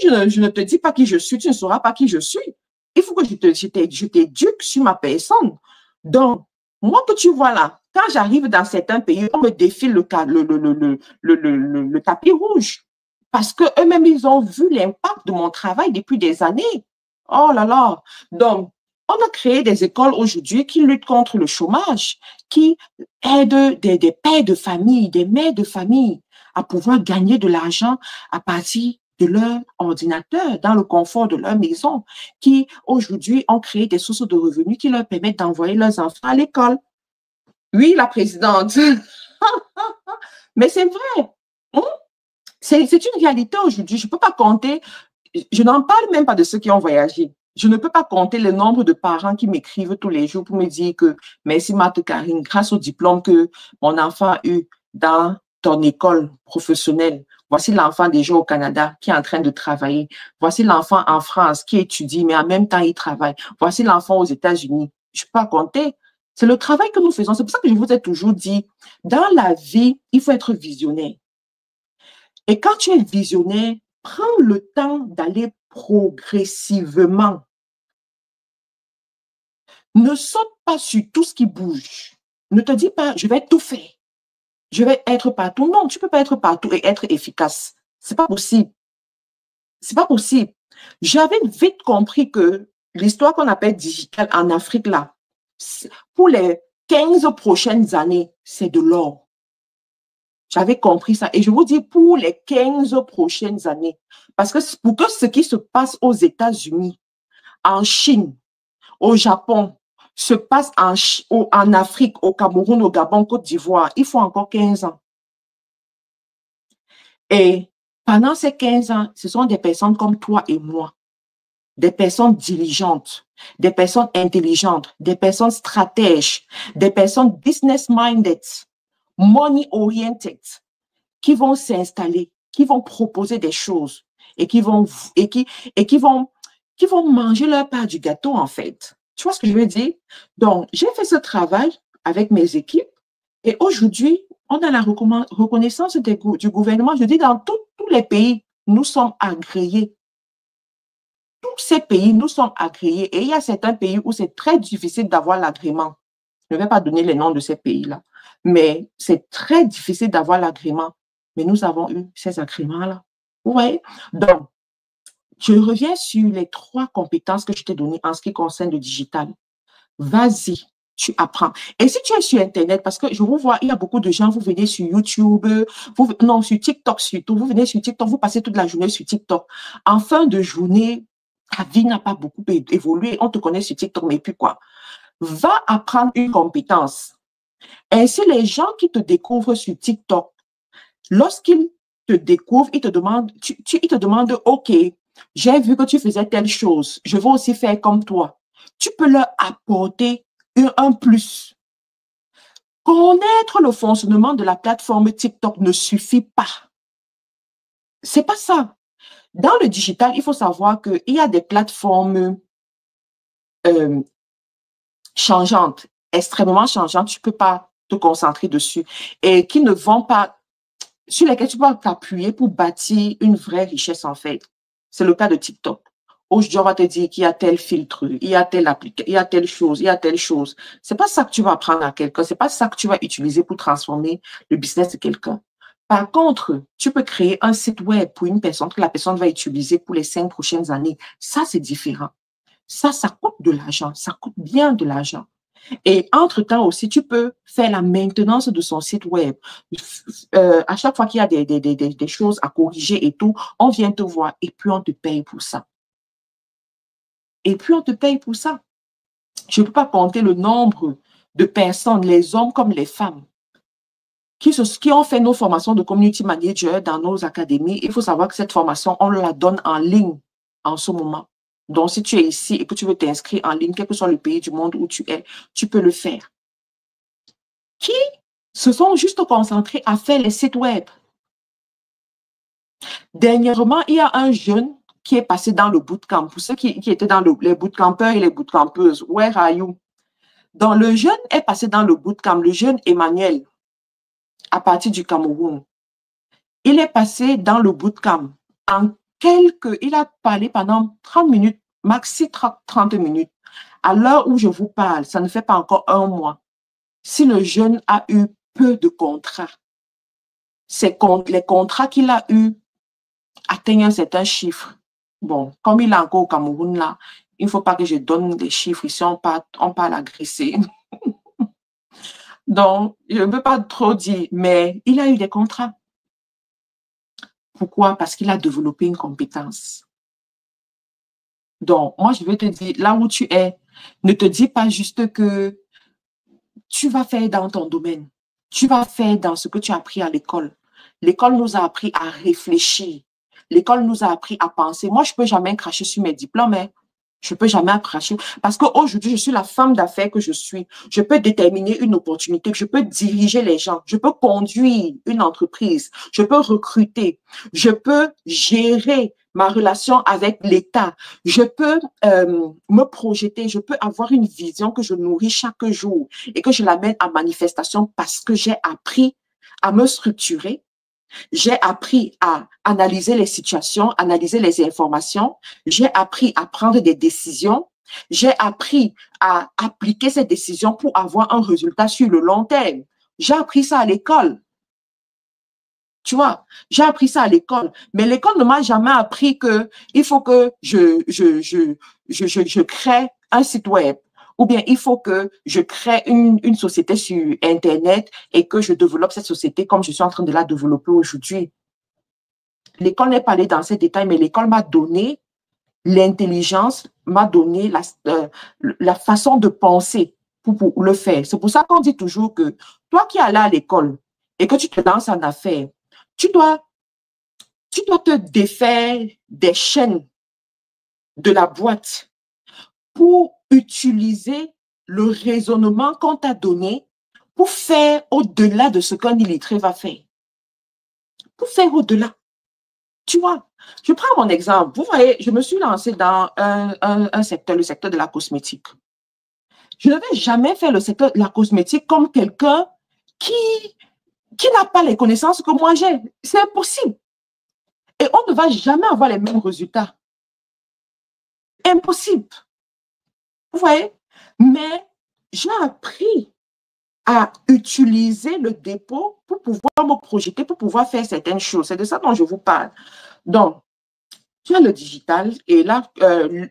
je ne te dis pas qui je suis, tu ne sauras pas qui je suis. Il faut que je t'éduque sur ma personne. Donc, moi que tu vois là, quand j'arrive dans certains pays, on me défile le tapis rouge. Parce qu'eux-mêmes, ils ont vu l'impact de mon travail depuis des années. Oh là là. Donc, on a créé des écoles aujourd'hui qui luttent contre le chômage, qui aident des pères de famille, des mères de famille à pouvoir gagner de l'argent à partir de leur ordinateur, dans le confort de leur maison, qui aujourd'hui ont créé des sources de revenus qui leur permettent d'envoyer leurs enfants à l'école. Oui, la présidente. Mais c'est vrai. Hein? C'est une réalité aujourd'hui. Je ne peux pas compter, je n'en parle même pas de ceux qui ont voyagé. Je ne peux pas compter le nombre de parents qui m'écrivent tous les jours pour me dire que merci Marthe Karine, grâce au diplôme que mon enfant a eu dans ton école professionnelle, voici l'enfant déjà au Canada qui est en train de travailler. Voici l'enfant en France qui étudie, mais en même temps, il travaille. Voici l'enfant aux États-Unis. Je ne peux pas compter. C'est le travail que nous faisons. C'est pour ça que je vous ai toujours dit, dans la vie, il faut être visionnaire. Et quand tu es visionnaire, prends le temps d'aller progressivement. Ne saute pas sur tout ce qui bouge. Ne te dis pas, je vais tout faire. Je vais être partout. Non, tu ne peux pas être partout et être efficace. Ce n'est pas possible. Ce n'est pas possible. J'avais vite compris que l'histoire qu'on appelle digitale en Afrique, là, pour les 15 prochaines années, c'est de l'or. J'avais compris ça. Et je vous dis pour les 15 prochaines années. Parce que pour que ce qui se passe aux États-Unis, en Chine, au Japon, se passe en Afrique, au Cameroun, au Gabon, Côte d'Ivoire, il faut encore 15 ans. Et pendant ces 15 ans, ce sont des personnes comme toi et moi, des personnes diligentes, des personnes intelligentes, des personnes stratèges, des personnes business-minded, money-oriented, qui vont s'installer, qui vont proposer des choses et qui vont manger leur part du gâteau, en fait. Tu vois ce que je veux dire? Donc, j'ai fait ce travail avec mes équipes et aujourd'hui, on a la reconnaissance du gouvernement. Je dis, dans tous les pays, nous sommes agréés. Tous ces pays, nous sommes agréés. Et il y a certains pays où c'est très difficile d'avoir l'agrément. Je ne vais pas donner les noms de ces pays-là, mais c'est très difficile d'avoir l'agrément. Mais nous avons eu ces agréments-là. Oui. Donc, je reviens sur les 3 compétences que je t'ai données en ce qui concerne le digital. Vas-y, tu apprends. Et si tu es sur Internet, parce que je vous vois, il y a beaucoup de gens, vous venez sur YouTube, non, sur TikTok surtout, vous venez sur TikTok, vous passez toute la journée sur TikTok. En fin de journée, ta vie n'a pas beaucoup évolué. On te connaît sur TikTok, mais puis quoi? Va apprendre une compétence. Ainsi, les gens qui te découvrent sur TikTok, lorsqu'ils te découvrent, ils te demandent, OK, j'ai vu que tu faisais telle chose, je veux aussi faire comme toi. Tu peux leur apporter un plus. Connaître le fonctionnement de la plateforme TikTok ne suffit pas. C'est pas ça. Dans le digital, il faut savoir qu'il y a des plateformes changeantes, extrêmement changeantes, tu ne peux pas te concentrer dessus et qui ne vont pas, sur lesquelles tu peux t'appuyer pour bâtir une vraie richesse en fait. C'est le cas de TikTok. Aujourd'hui, on va te dire qu'il y a tel filtre, il y a telle application, il y a telle chose, il y a telle chose. C'est pas ça que tu vas apprendre à quelqu'un, c'est pas ça que tu vas utiliser pour transformer le business de quelqu'un. Par contre, tu peux créer un site web pour une personne que la personne va utiliser pour les 5 prochaines années. Ça, c'est différent. Ça coûte de l'argent, ça coûte bien de l'argent. Et entre-temps aussi, tu peux faire la maintenance de son site web. À chaque fois qu'il y a des choses à corriger et tout, on vient te voir et puis on te paye pour ça. Et puis, on te paye pour ça. Je ne peux pas compter le nombre de personnes, les hommes comme les femmes, qui ont fait nos formations de community manager dans nos académies. Il faut savoir que cette formation, on la donne en ligne en ce moment. Donc, si tu es ici et que tu veux t'inscrire en ligne, quel que soit le pays du monde où tu es, tu peux le faire. Qui se sont juste concentrés à faire les sites web. Dernièrement, il y a un jeune qui est passé dans le bootcamp. Pour ceux qui étaient dans les bootcampeurs et les bootcampeuses, where are you? Donc, le jeune est passé dans le bootcamp, le jeune Emmanuel, à partir du Cameroun. Il est passé dans le bootcamp. Il a parlé pendant 30 minutes, maxi 30 minutes. À l'heure où je vous parle, ça ne fait pas encore un mois. Si le jeune a eu peu de contrats, les contrats qu'il a eus atteignent un certain chiffre. Bon, comme il est encore au Cameroun, là, il ne faut pas que je donne des chiffres ici, on parle agressé. Donc, je ne peux pas trop dire, mais il a eu des contrats. Pourquoi? Parce qu'il a développé une compétence. Donc, moi, je veux te dire, là où tu es, ne te dis pas juste que tu vas faire dans ton domaine. Tu vas faire dans ce que tu as appris à l'école. L'école nous a appris à réfléchir. L'école nous a appris à penser. Moi, je ne peux jamais cracher sur mes diplômes. Hein. Je ne peux jamais cracher. Parce qu'aujourd'hui, je suis la femme d'affaires que je suis. Je peux déterminer une opportunité. Je peux diriger les gens. Je peux conduire une entreprise. Je peux recruter. Je peux gérer ma relation avec l'État. Je peux me projeter. Je peux avoir une vision que je nourris chaque jour et que je l'amène à manifestation parce que j'ai appris à me structurer. J'ai appris à analyser les situations, analyser les informations. J'ai appris à prendre des décisions. J'ai appris à appliquer ces décisions pour avoir un résultat sur le long terme. J'ai appris ça à l'école. Tu vois, j'ai appris ça à l'école. Mais l'école ne m'a jamais appris que il faut que je crée un site web. Ou bien il faut que je crée une société sur Internet et que je développe cette société comme je suis en train de la développer aujourd'hui. L'école n'est pas allée dans ces détails, mais l'école m'a donné l'intelligence, m'a donné la façon de penser pour le faire. C'est pour ça qu'on dit toujours que toi qui es allé à l'école et que tu te lances en affaires, tu dois te défaire des chaînes de la boîte pour utiliser le raisonnement qu'on t'a donné pour faire au-delà de ce qu'un illettré va faire. Pour faire au-delà. Tu vois, je prends mon exemple. Vous voyez, je me suis lancée dans un secteur, le secteur de la cosmétique. Je ne vais jamais faire le secteur de la cosmétique comme quelqu'un qui n'a pas les connaissances que moi j'ai. C'est impossible. Et on ne va jamais avoir les mêmes résultats. Impossible. Vous voyez? Mais j'ai appris à utiliser le dépôt pour pouvoir me projeter, pour pouvoir faire certaines choses. C'est de ça dont je vous parle. Donc, tu as le digital et là,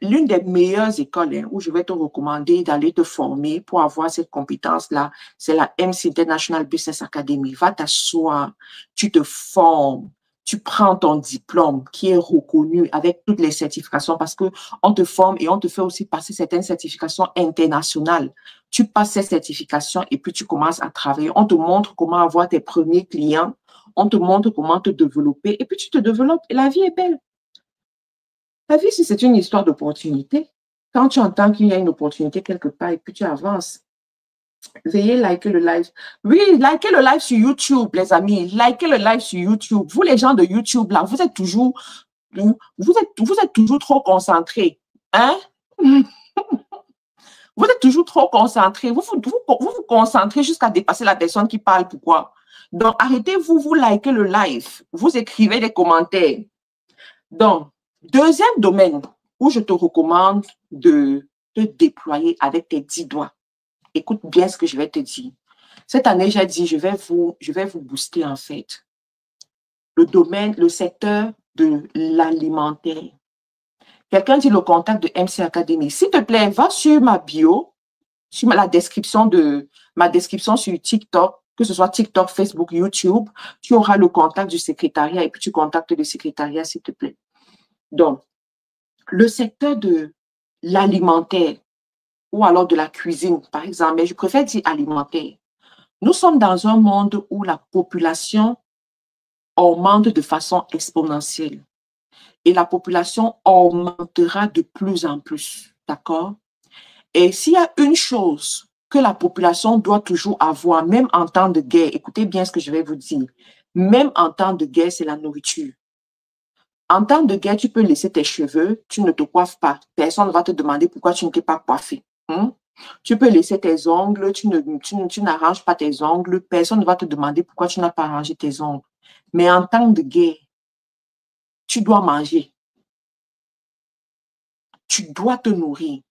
l'une des meilleures écoles où je vais te recommander d'aller te former pour avoir cette compétence-là, c'est la MC International Business Academy. Va t'asseoir, tu te formes, tu prends ton diplôme qui est reconnu avec toutes les certifications parce qu'on te forme et on te fait aussi passer certaines certifications internationales. Tu passes ces certifications et puis tu commences à travailler. On te montre comment avoir tes premiers clients, on te montre comment te développer et puis tu te développes et la vie est belle. La vie, c'est une histoire d'opportunité. Quand tu entends qu'il y a une opportunité quelque part et puis tu avances, veuillez liker le live. Oui, likez le live sur YouTube, les amis. Likez le live sur YouTube. Vous, les gens de YouTube, là, vous êtes toujours trop concentrés. Hein? Vous êtes toujours trop concentrés. Vous vous concentrez jusqu'à dépasser la personne qui parle. Pourquoi? Donc, arrêtez-vous, vous likez le live. Vous écrivez des commentaires. Donc, deuxième domaine où je te recommande de te déployer avec tes 10 doigts. Écoute bien ce que je vais te dire. Cette année, j'ai dit, je vais vous booster en fait. Le secteur de l'alimentaire. Quelqu'un dit le contact de MC Academy. S'il te plaît, va sur ma bio, sur la description de ma description sur TikTok, que ce soit TikTok, Facebook, YouTube. Tu auras le contact du secrétariat et puis tu contactes le secrétariat, s'il te plaît. Donc, le secteur de l'alimentaire ou alors de la cuisine, par exemple, mais je préfère dire alimentaire. Nous sommes dans un monde où la population augmente de façon exponentielle et la population augmentera de plus en plus, d'accord? Et s'il y a une chose que la population doit toujours avoir, même en temps de guerre, écoutez bien ce que je vais vous dire, même en temps de guerre, c'est la nourriture. En temps de guerre, tu peux laisser tes cheveux, tu ne te coiffes pas. Personne ne va te demander pourquoi tu ne t'es pas coiffé. Hein? Tu peux laisser tes ongles, tu n'arranges pas tes ongles, personne ne va te demander pourquoi tu n'as pas arrangé tes ongles. Mais en temps de guerre, tu dois manger. Tu dois te nourrir.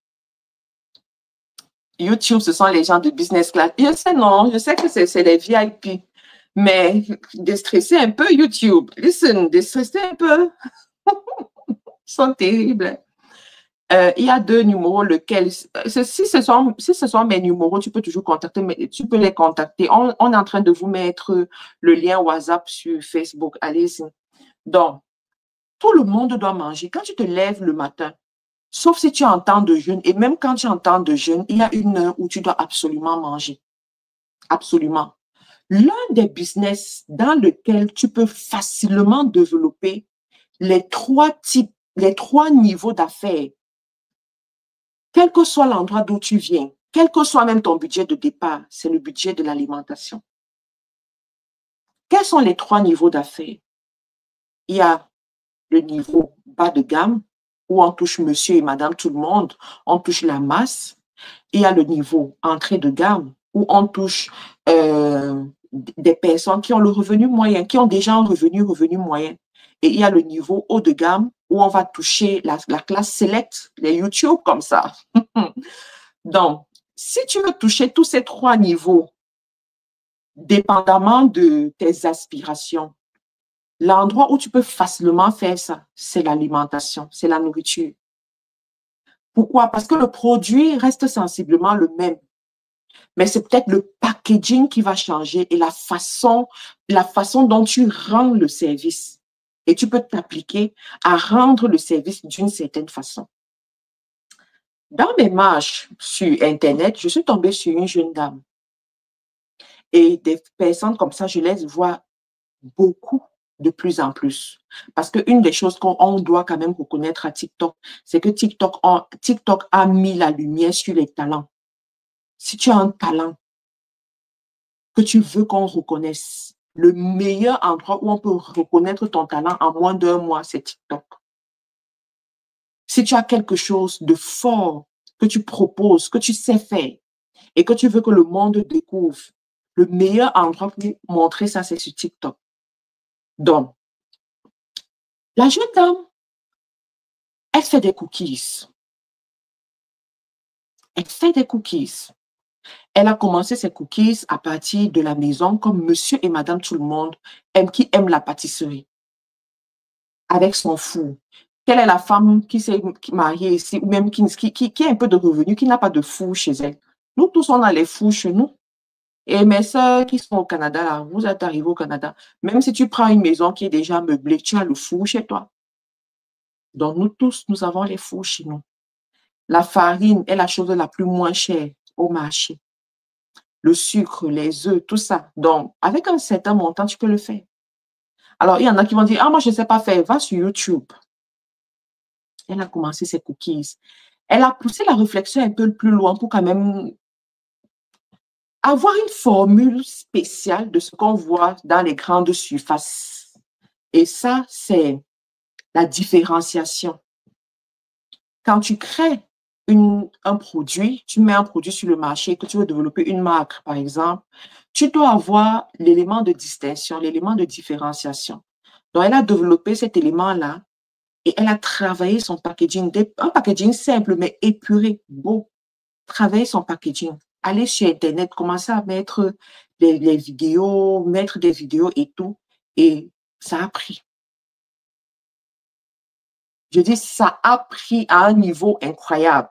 YouTube, ce sont les gens de business class. Je sais, non, je sais que c'est les VIP, mais déstresser un peu YouTube. Listen, déstresser un peu. Ils sont terribles. Il y a deux numéros, lequel, si ce sont mes numéros, tu peux toujours contacter, mais tu peux les contacter. On est en train de vous mettre le lien WhatsApp sur Facebook. Allez-y. Donc, tout le monde doit manger. Quand tu te lèves le matin, sauf si tu es en temps de jeûne, et même quand tu es en temps de jeûne, il y a une heure où tu dois absolument manger. Absolument. L'un des business dans lequel tu peux facilement développer les trois niveaux d'affaires, quel que soit l'endroit d'où tu viens, quel que soit même ton budget de départ, c'est le budget de l'alimentation. Quels sont les trois niveaux d'affaires? Il y a le niveau bas de gamme, où on touche monsieur et madame tout le monde, on touche la masse. Il y a le niveau entrée de gamme, où on touche des personnes qui ont le revenu moyen, qui ont déjà un revenu moyen. Et il y a le niveau haut de gamme, où on va toucher la classe select, les YouTube comme ça. Donc, si tu veux toucher tous ces trois niveaux, dépendamment de tes aspirations, l'endroit où tu peux facilement faire ça, c'est l'alimentation, c'est la nourriture. Pourquoi? Parce que le produit reste sensiblement le même. Mais c'est peut-être le packaging qui va changer et la façon dont tu rends le service. Et tu peux t'appliquer à rendre le service d'une certaine façon. Dans mes marches sur Internet, je suis tombée sur une jeune dame. Et des personnes comme ça, je les vois beaucoup de plus en plus. Parce qu'une des choses qu'on doit quand même reconnaître à TikTok, c'est que TikTok a mis la lumière sur les talents. Si tu as un talent que tu veux qu'on reconnaisse, le meilleur endroit où on peut reconnaître ton talent en moins d'1 mois, c'est TikTok. Si tu as quelque chose de fort que tu proposes, que tu sais faire et que tu veux que le monde découvre, le meilleur endroit pour montrer ça, c'est sur TikTok. Donc, la jeune dame, elle fait des cookies. Elle fait des cookies. Elle a commencé ses cookies à partir de la maison, comme monsieur et madame tout le monde qui aiment la pâtisserie, avec son four. Quelle est la femme qui s'est mariée ici, ou même qui a un peu de revenu, qui n'a pas de four chez elle? Nous tous, on a les fours chez nous. Et mes soeurs qui sont au Canada, là, vous êtes arrivés au Canada, même si tu prends une maison qui est déjà meublée, tu as le four chez toi. Donc, nous tous, nous avons les fours chez nous. La farine est la chose la plus moins chère au marché. Le sucre, les œufs, tout ça. Donc, avec un certain montant, tu peux le faire. Alors, il y en a qui vont dire, ah, moi, je ne sais pas faire. Va sur YouTube. Elle a commencé ses cookies. Elle a poussé la réflexion un peu plus loin pour quand même avoir une formule spéciale de ce qu'on voit dans les grandes surfaces. Et ça, c'est la différenciation. Quand tu crées un produit, tu mets un produit sur le marché, que tu veux développer une marque, par exemple, tu dois avoir l'élément de distinction, l'élément de différenciation. Donc, elle a développé cet élément-là et elle a travaillé son packaging, un packaging simple, mais épuré, beau. Travailler son packaging. Aller sur Internet, commencer à mettre les vidéos, mettre des vidéos et tout. Et ça a pris. Je dis, ça a pris à un niveau incroyable.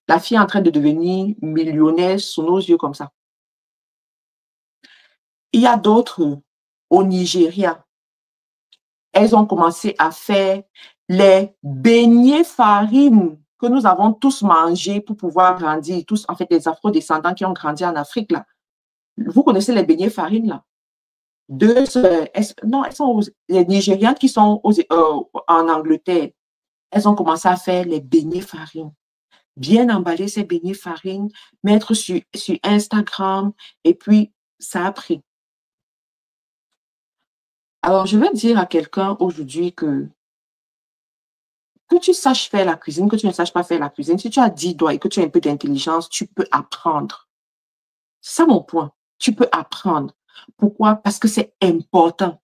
La fille est en train de devenir millionnaire sous nos yeux comme ça. Il y a d'autres au Nigeria. Elles ont commencé à faire les beignets farine. que nous avons tous mangé pour pouvoir grandir, tous, en fait, les afro-descendants qui ont grandi en Afrique, là. Vous connaissez les beignets farine, là? Non, elles sont les Nigérianes qui sont en Angleterre. Elles ont commencé à faire les beignets farine. Bien emballer ces beignets farine, mettre sur Instagram, et puis ça a pris. Alors, je vais dire à quelqu'un aujourd'hui que tu saches faire la cuisine, que tu ne saches pas faire la cuisine, si tu as 10 doigts et que tu as un peu d'intelligence, tu peux apprendre. C'est ça mon point. Tu peux apprendre. Pourquoi? Parce que c'est important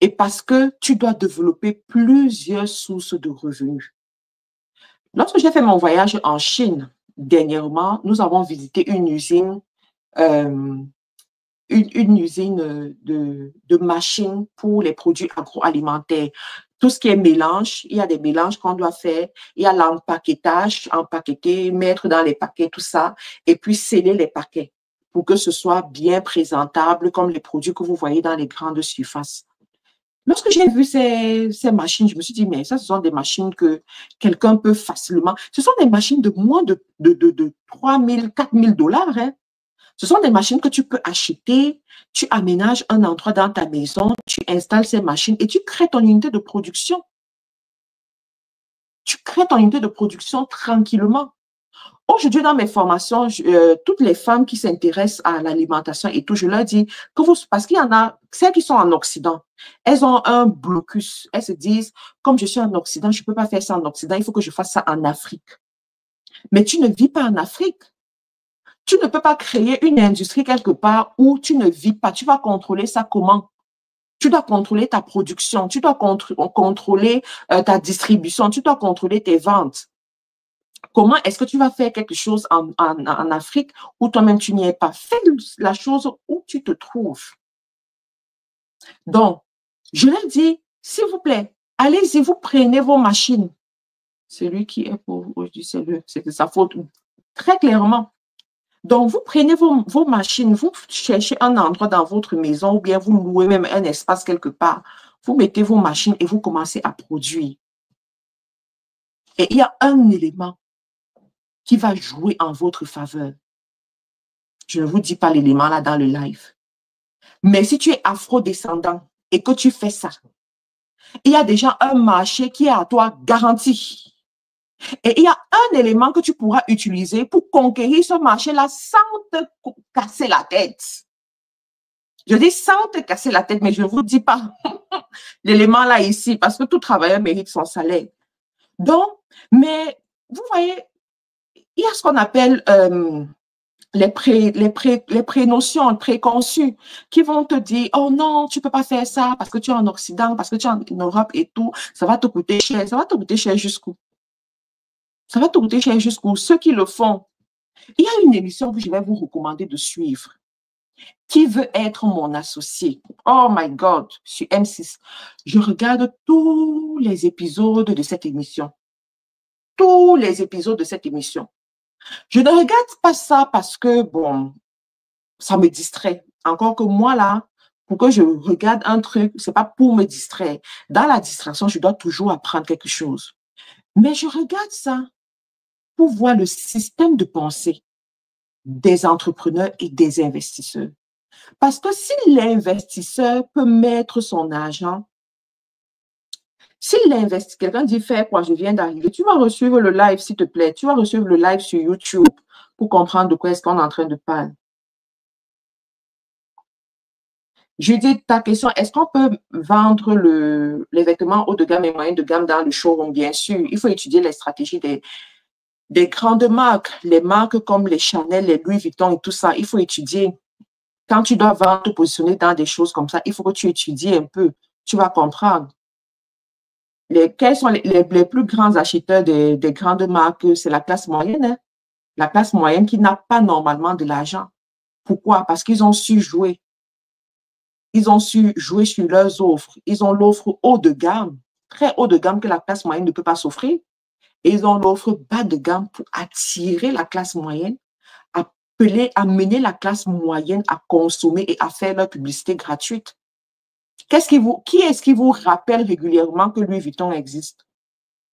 et parce que tu dois développer plusieurs sources de revenus. Lorsque j'ai fait mon voyage en Chine, dernièrement, nous avons visité une usine, une usine de machines pour les produits agroalimentaires. Tout ce qui est mélange, il y a des mélanges qu'on doit faire, il y a l'empaquetage, empaqueter, mettre dans les paquets, tout ça, et puis sceller les paquets pour que ce soit bien présentable comme les produits que vous voyez dans les grandes surfaces. Lorsque j'ai vu ces machines, je me suis dit, mais ça, ce sont des machines que quelqu'un peut facilement. Ce sont des machines de moins de 3 000, 4 000 $. Hein. Ce sont des machines que tu peux acheter, tu aménages un endroit dans ta maison, tu installes ces machines et tu crées ton unité de production. Tu crées ton unité de production tranquillement. Aujourd'hui, dans mes formations, toutes les femmes qui s'intéressent à l'alimentation et tout, je leur dis que parce qu'il y en a, celles qui sont en Occident, elles ont un blocus. Elles se disent, comme je suis en Occident, je ne peux pas faire ça en Occident, il faut que je fasse ça en Afrique. Mais tu ne vis pas en Afrique. Tu ne peux pas créer une industrie quelque part où tu ne vis pas. Tu vas contrôler ça comment? Tu dois contrôler ta production, tu dois contrôler ta distribution, tu dois contrôler tes ventes. Comment est-ce que tu vas faire quelque chose en Afrique où toi-même tu n'y es pas? Fais la chose où tu te trouves. Donc, je leur dis, s'il vous plaît, allez-y, vous prenez vos machines. Celui qui est pauvre, c'est de sa faute. Très clairement. Donc, vous prenez vos machines, vous cherchez un endroit dans votre maison ou bien vous louez même un espace quelque part. Vous mettez vos machines et vous commencez à produire. Et il y a un élément qui va jouer en votre faveur. Je ne vous dis pas l'élément là dans le live. Mais si tu es afro-descendant et que tu fais ça, il y a déjà un marché qui est à toi garanti. Et il y a un élément que tu pourras utiliser pour conquérir ce marché-là sans te casser la tête. Je dis sans te casser la tête, mais je ne vous dis pas l'élément là ici, parce que tout travailleur mérite son salaire. Donc, mais vous voyez, il y a ce qu'on appelle les prénotions préconçues qui vont te dire, oh non, tu ne peux pas faire ça parce que tu es en Occident, parce que tu es en Europe et tout, ça va te coûter cher. Ça va te coûter cher jusqu'où? Ça va te coûter cher jusqu'où? Ceux qui le font. Il y a une émission que je vais vous recommander de suivre. Qui veut être mon associé? Oh my God, sur M6. Je regarde tous les épisodes de cette émission. Tous les épisodes de cette émission. Je ne regarde pas ça parce que, bon, ça me distrait. Encore que moi, là, pour que je regarde un truc, ce n'est pas pour me distraire. Dans la distraction, je dois toujours apprendre quelque chose. Mais je regarde ça pour voir le système de pensée des entrepreneurs et des investisseurs. Parce que si l'investisseur peut mettre son argent, si l'investisseur, quelqu'un dit faire quoi, je viens d'arriver, tu vas recevoir le live s'il te plaît, tu vas recevoir le live sur YouTube pour comprendre de quoi est-ce qu'on est en train de parler. Je dis ta question, est-ce qu'on peut vendre les vêtements haut de gamme et moyen de gamme dans le showroom? Bien sûr, il faut étudier les stratégies des grandes marques, les marques comme les Chanel, les Louis Vuitton et tout ça, il faut étudier. Quand tu dois vendre, te positionner dans des choses comme ça, il faut que tu étudies un peu. Tu vas comprendre. Quels sont les plus grands acheteurs des grandes marques? C'est la classe moyenne. Hein? La classe moyenne qui n'a pas normalement de l'argent. Pourquoi? Parce qu'ils ont su jouer. Ils ont su jouer sur leurs offres. Ils ont l'offre haut de gamme, très haut de gamme que la classe moyenne ne peut pas s'offrir. Et ils ont l'offre bas de gamme pour attirer la classe moyenne, amener la classe moyenne à consommer et à faire leur publicité gratuite. Qui est-ce qui vous rappelle régulièrement que Louis Vuitton existe,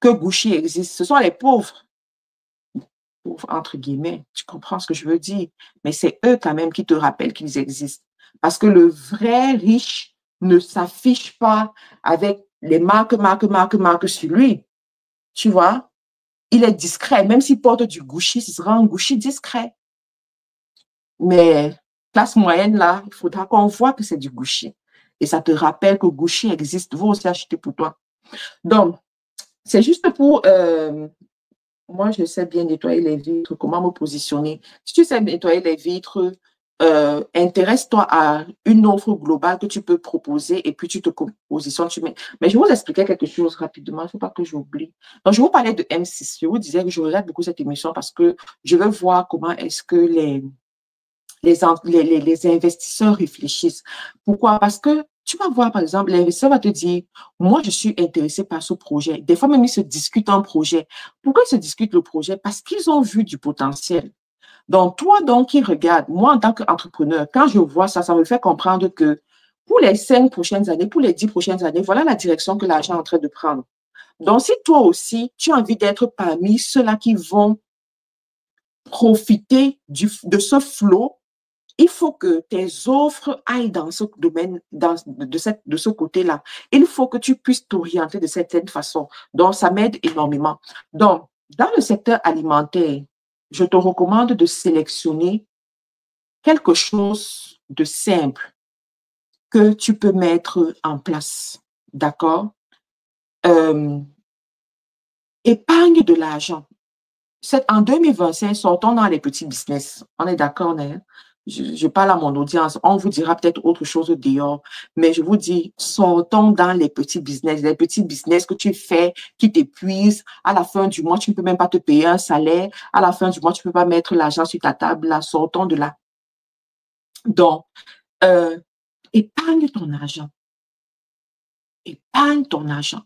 que Gucci existe? Ce sont les pauvres. entre guillemets. Tu comprends ce que je veux dire? Mais c'est eux quand même qui te rappellent qu'ils existent. Parce que le vrai riche ne s'affiche pas avec les marques sur lui. Tu vois? Il est discret. Même s'il porte du Gucci, ce sera un Gucci discret. Mais classe moyenne, là, il faudra qu'on voit que c'est du Gucci. Et ça te rappelle que Gucci existe. Vous aussi acheter pour toi. Donc, c'est juste pour... moi, je sais bien nettoyer les vitres, comment me positionner. Si tu sais nettoyer les vitres, intéresse-toi à une offre globale que tu peux proposer et puis tu te positionnes. Mais je vais vous expliquer quelque chose rapidement, il ne faut pas que j'oublie. Donc, je vous parlais de M6. Je vous disais que je regarde beaucoup cette émission parce que je veux voir comment est-ce que les investisseurs réfléchissent. Pourquoi? Parce que tu vas voir, par exemple, l'investisseur va te dire, moi, je suis intéressé par ce projet. Des fois, même, ils se discutent un projet. Pourquoi ils se discutent le projet? Parce qu'ils ont vu du potentiel. Donc, toi, donc, qui regarde, moi, en tant qu'entrepreneur, quand je vois ça, ça me fait comprendre que pour les 5 prochaines années, pour les 10 prochaines années, voilà la direction que l'argent est en train de prendre. Donc, si toi aussi, tu as envie d'être parmi ceux-là qui vont profiter de ce flot, il faut que tes offres aillent dans ce domaine, de ce côté-là. Il faut que tu puisses t'orienter de certaine façon. Donc, ça m'aide énormément. Donc, dans le secteur alimentaire, je te recommande de sélectionner quelque chose de simple que tu peux mettre en place. D'accord? Épargne de l'argent. En 2025, sortons dans les petits business. On est d'accord, hein? Je parle à mon audience. On vous dira peut-être autre chose dehors. Mais je vous dis, sortons dans les petits business. Les petits business que tu fais, qui t'épuisent. À la fin du mois, tu ne peux même pas te payer un salaire. À la fin du mois, tu ne peux pas mettre l'argent sur ta table. Là, sortons de là. Donc, épargne ton argent. Épargne ton argent.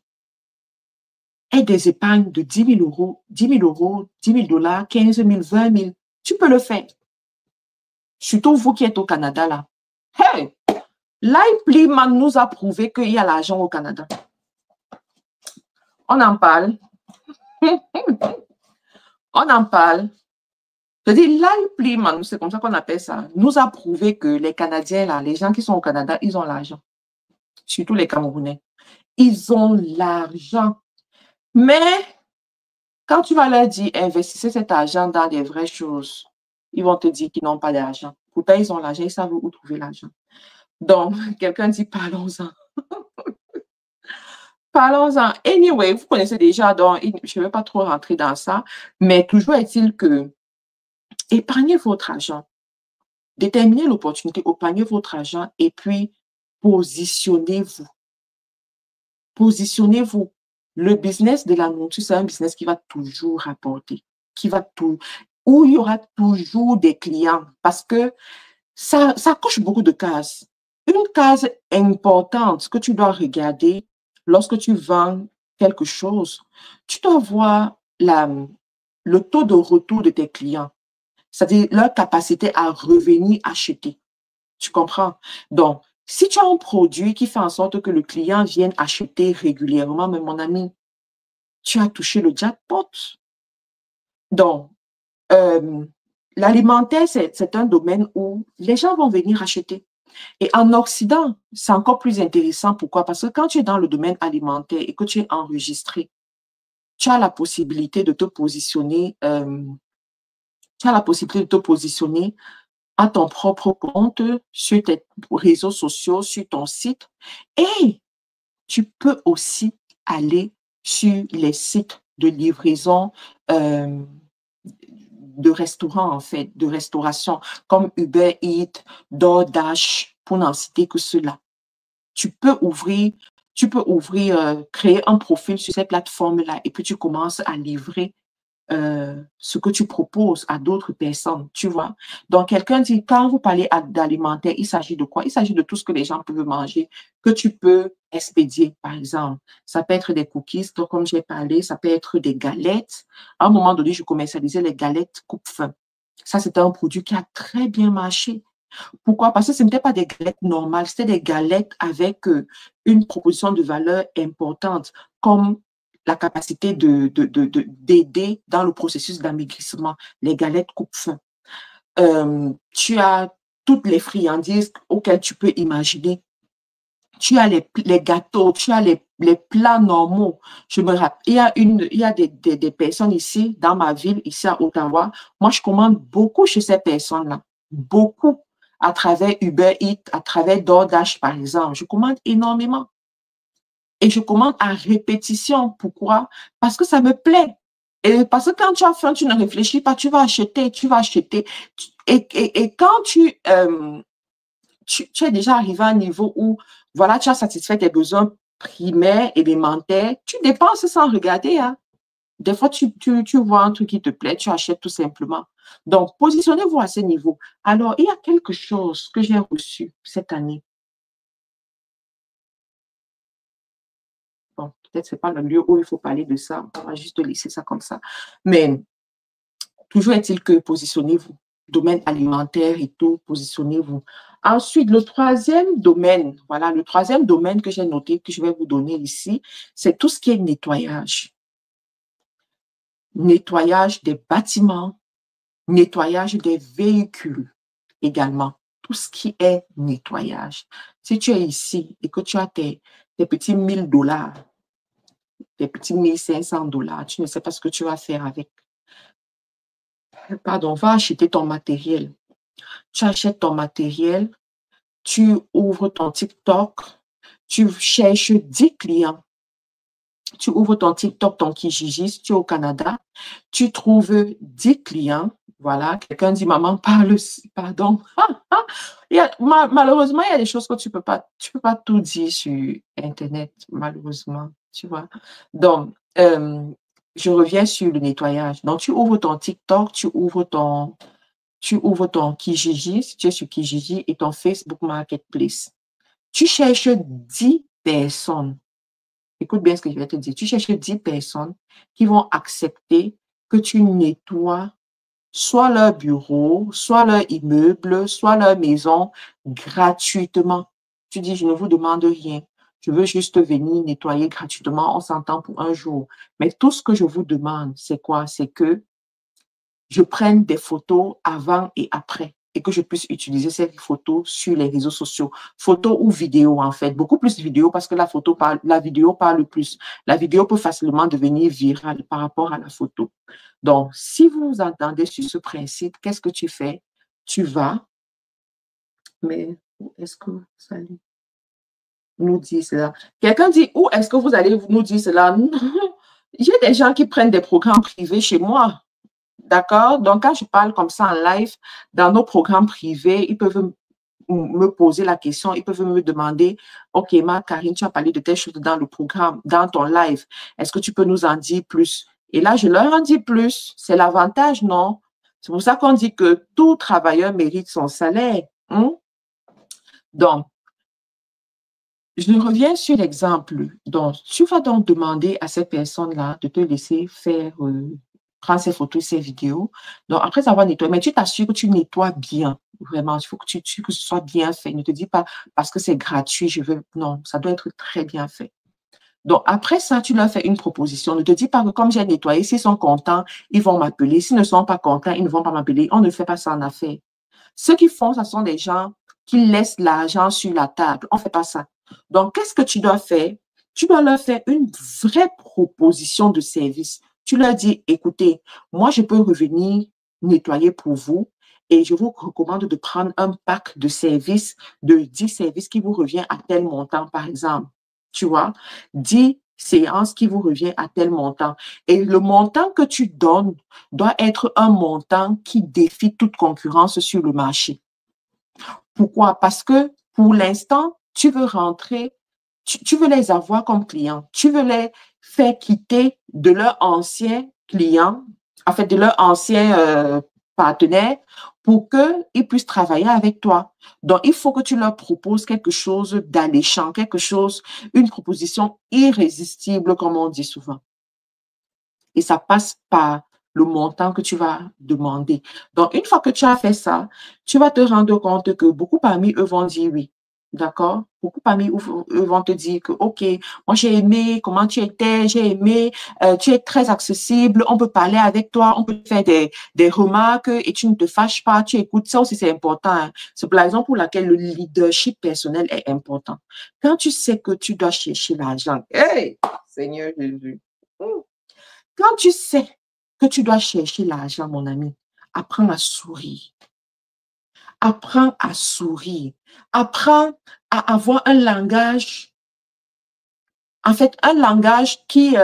Aie des épargnes de 10 000 euros, 10 000 euros, 10 000 dollars, 15 000, 20 000. Tu peux le faire. Surtout vous qui êtes au Canada, là. Hey! L'IPLIMAN nous a prouvé qu'il y a l'argent au Canada. On en parle. On en parle. Je dis, l'IPLIMAN, c'est comme ça qu'on appelle ça, nous a prouvé que les Canadiens, là, les gens qui sont au Canada, ils ont l'argent. Surtout les Camerounais. Ils ont l'argent. Mais quand tu vas leur dire, investissez cet argent dans des vraies choses, ils vont te dire qu'ils n'ont pas d'argent. Pourtant, ils ont l'argent, ils savent où trouver l'argent. Donc, quelqu'un dit, parlons-en. Parlons-en. Anyway, vous connaissez déjà, donc je ne vais pas trop rentrer dans ça, mais toujours est-il que épargnez votre argent, déterminez l'opportunité, épargnez votre argent et puis positionnez-vous. Positionnez-vous. Le business de la nourriture, c'est un business qui va toujours rapporter, où il y aura toujours des clients parce que ça coche beaucoup de cases. Une case importante que tu dois regarder lorsque tu vends quelque chose, tu dois voir le taux de retour de tes clients, c'est-à-dire leur capacité à revenir acheter. Tu comprends? Donc, si tu as un produit qui fait en sorte que le client vienne acheter régulièrement, mais mon ami, tu as touché le jackpot. Donc, l'alimentaire, c'est un domaine où les gens vont venir acheter. Et en Occident, c'est encore plus intéressant. Pourquoi? Parce que quand tu es dans le domaine alimentaire et que tu es enregistré, tu as la possibilité de te positionner, à ton propre compte sur tes réseaux sociaux, sur ton site. Et tu peux aussi aller sur les sites de livraison de restaurants, en fait, de restauration, comme Uber Eats, DoorDash, pour n'en citer que cela. Tu peux créer un profil sur ces plateformes-là et puis tu commences à livrer ce que tu proposes à d'autres personnes, tu vois. Donc, quelqu'un dit, quand vous parlez d'alimentaire, il s'agit de quoi? Il s'agit de tout ce que les gens peuvent manger, que tu peux expédier, par exemple. Ça peut être des cookies, donc, comme j'ai parlé, ça peut être des galettes. À un moment donné, je commercialisais les galettes coupe-faim. Ça, c'était un produit qui a très bien marché. Pourquoi? Parce que ce n'était pas des galettes normales, c'était des galettes avec une proposition de valeur importante, comme la capacité d'aider dans le processus d'amaigrissement, les galettes coupe-faim. Tu as toutes les friandises auxquelles tu peux imaginer. Tu as les gâteaux, tu as les plats normaux. Je me rappelle, il y a des personnes ici, dans ma ville, ici à Ottawa. Moi, je commande beaucoup chez ces personnes-là. Beaucoup. À travers Uber Eats, à travers DoorDash, par exemple. Je commande énormément. Et je commande à répétition. Pourquoi? Parce que ça me plaît. Et parce que quand tu as faim, tu ne réfléchis pas, tu vas acheter, tu vas acheter. Et quand tu es déjà arrivé à un niveau où, voilà, tu as satisfait tes besoins primaires, élémentaires, tu dépenses sans regarder. Hein. Des fois, tu vois un truc qui te plaît, tu achètes tout simplement. Donc, positionnez-vous à ce niveau. Alors, il y a quelque chose que j'ai reçu cette année. Bon, peut-être que ce n'est pas le lieu où il faut parler de ça. On va juste laisser ça comme ça. Mais toujours est-il que positionnez-vous. Domaine alimentaire et tout, positionnez-vous. Ensuite, le troisième domaine, voilà, le troisième domaine que j'ai noté, que je vais vous donner ici, c'est tout ce qui est nettoyage. Nettoyage des bâtiments, nettoyage des véhicules également. Tout ce qui est nettoyage. Si tu es ici et que tu as tes petits $1000, tes petits $1500, tu ne sais pas ce que tu vas faire avec. Pardon, va acheter ton matériel. Tu achètes ton matériel, tu ouvres ton TikTok, tu cherches 10 clients. Tu ouvres ton TikTok, ton Kijiji, si tu es au Canada, tu trouves 10 clients. Voilà, quelqu'un dit, maman, parle, pardon. Malheureusement, il y a des choses que tu peux pas tout dire sur Internet, malheureusement, tu vois. Donc, je reviens sur le nettoyage. Donc, tu ouvres ton TikTok, tu ouvres ton Kijiji, si tu es sur Kijiji, et ton Facebook Marketplace. Tu cherches 10 personnes. Écoute bien ce que je vais te dire. Tu cherches 10 personnes qui vont accepter que tu nettoies soit leur bureau, soit leur immeuble, soit leur maison gratuitement. Tu dis, je ne vous demande rien. Je veux juste venir nettoyer gratuitement. On s'entend pour un jour. Mais tout ce que je vous demande, c'est quoi? C'est que je prenne des photos avant et après et que je puisse utiliser ces photos sur les réseaux sociaux. Photos ou vidéos, en fait. Beaucoup plus de vidéos parce que la vidéo parle plus. La vidéo peut facilement devenir virale par rapport à la photo. Donc, si vous vous entendez sur ce principe, qu'est-ce que tu fais? Tu vas, mais où est-ce que vous allez nous dire cela? Quelqu'un dit, où est-ce que vous allez nous dire cela? J'ai des gens qui prennent des programmes privés chez moi. D'accord? Donc, quand je parle comme ça en live, dans nos programmes privés, ils peuvent me poser la question, ils peuvent me demander, OK, Karine, tu as parlé de telle chose dans le programme, dans ton live. Est-ce que tu peux nous en dire plus? Et là, je leur en dis plus. C'est l'avantage, non? C'est pour ça qu'on dit que tout travailleur mérite son salaire. Hein? Donc, je reviens sur l'exemple. Donc, tu vas donc demander à cette personne-là de te laisser faire prendre ses photos, ses vidéos. Donc, après avoir nettoyé, mais tu t'assures que tu nettoies bien. Vraiment, il faut que ce soit bien fait. Ne te dis pas parce que c'est gratuit, je veux. Non, ça doit être très bien fait. Donc, après ça, tu leur fais une proposition. Ne te dis pas que comme j'ai nettoyé, s'ils sont contents, ils vont m'appeler. S'ils ne sont pas contents, ils ne vont pas m'appeler. On ne fait pas ça en affaires. Ceux qui font, ce sont des gens qui laissent l'argent sur la table. On ne fait pas ça. Donc, qu'est-ce que tu dois faire? Tu dois leur faire une vraie proposition de service. Tu leur dis, écoutez, moi, je peux revenir nettoyer pour vous et je vous recommande de prendre un pack de services, de 10 services qui vous revient à tel montant, par exemple. Tu vois, 10 séances qui vous revient à tel montant. Et le montant que tu donnes doit être un montant qui défie toute concurrence sur le marché. Pourquoi? Parce que pour l'instant, tu veux rentrer, tu veux les avoir comme clients. Tu veux les faire quitter de leur ancien client, en fait, de leur ancien partenaire pour qu'ils puissent travailler avec toi. Donc, il faut que tu leur proposes quelque chose d'alléchant, une proposition irrésistible, comme on dit souvent. Et ça passe par le montant que tu vas demander. Donc, une fois que tu as fait ça, tu vas te rendre compte que beaucoup parmi eux vont dire oui. D'accord? Beaucoup parmi eux vont te dire que, OK, moi j'ai aimé comment tu étais, j'ai aimé, tu es très accessible, on peut parler avec toi, on peut faire des remarques et tu ne te fâches pas, tu écoutes. Ça aussi, c'est important, hein. C'est pour la raison pour laquelle le leadership personnel est important. Quand tu sais que tu dois chercher l'argent, hey, Seigneur Jésus, quand tu sais que tu dois chercher l'argent, mon ami, apprends à sourire. Apprends à sourire. Apprends à avoir un langage, en fait, un langage qui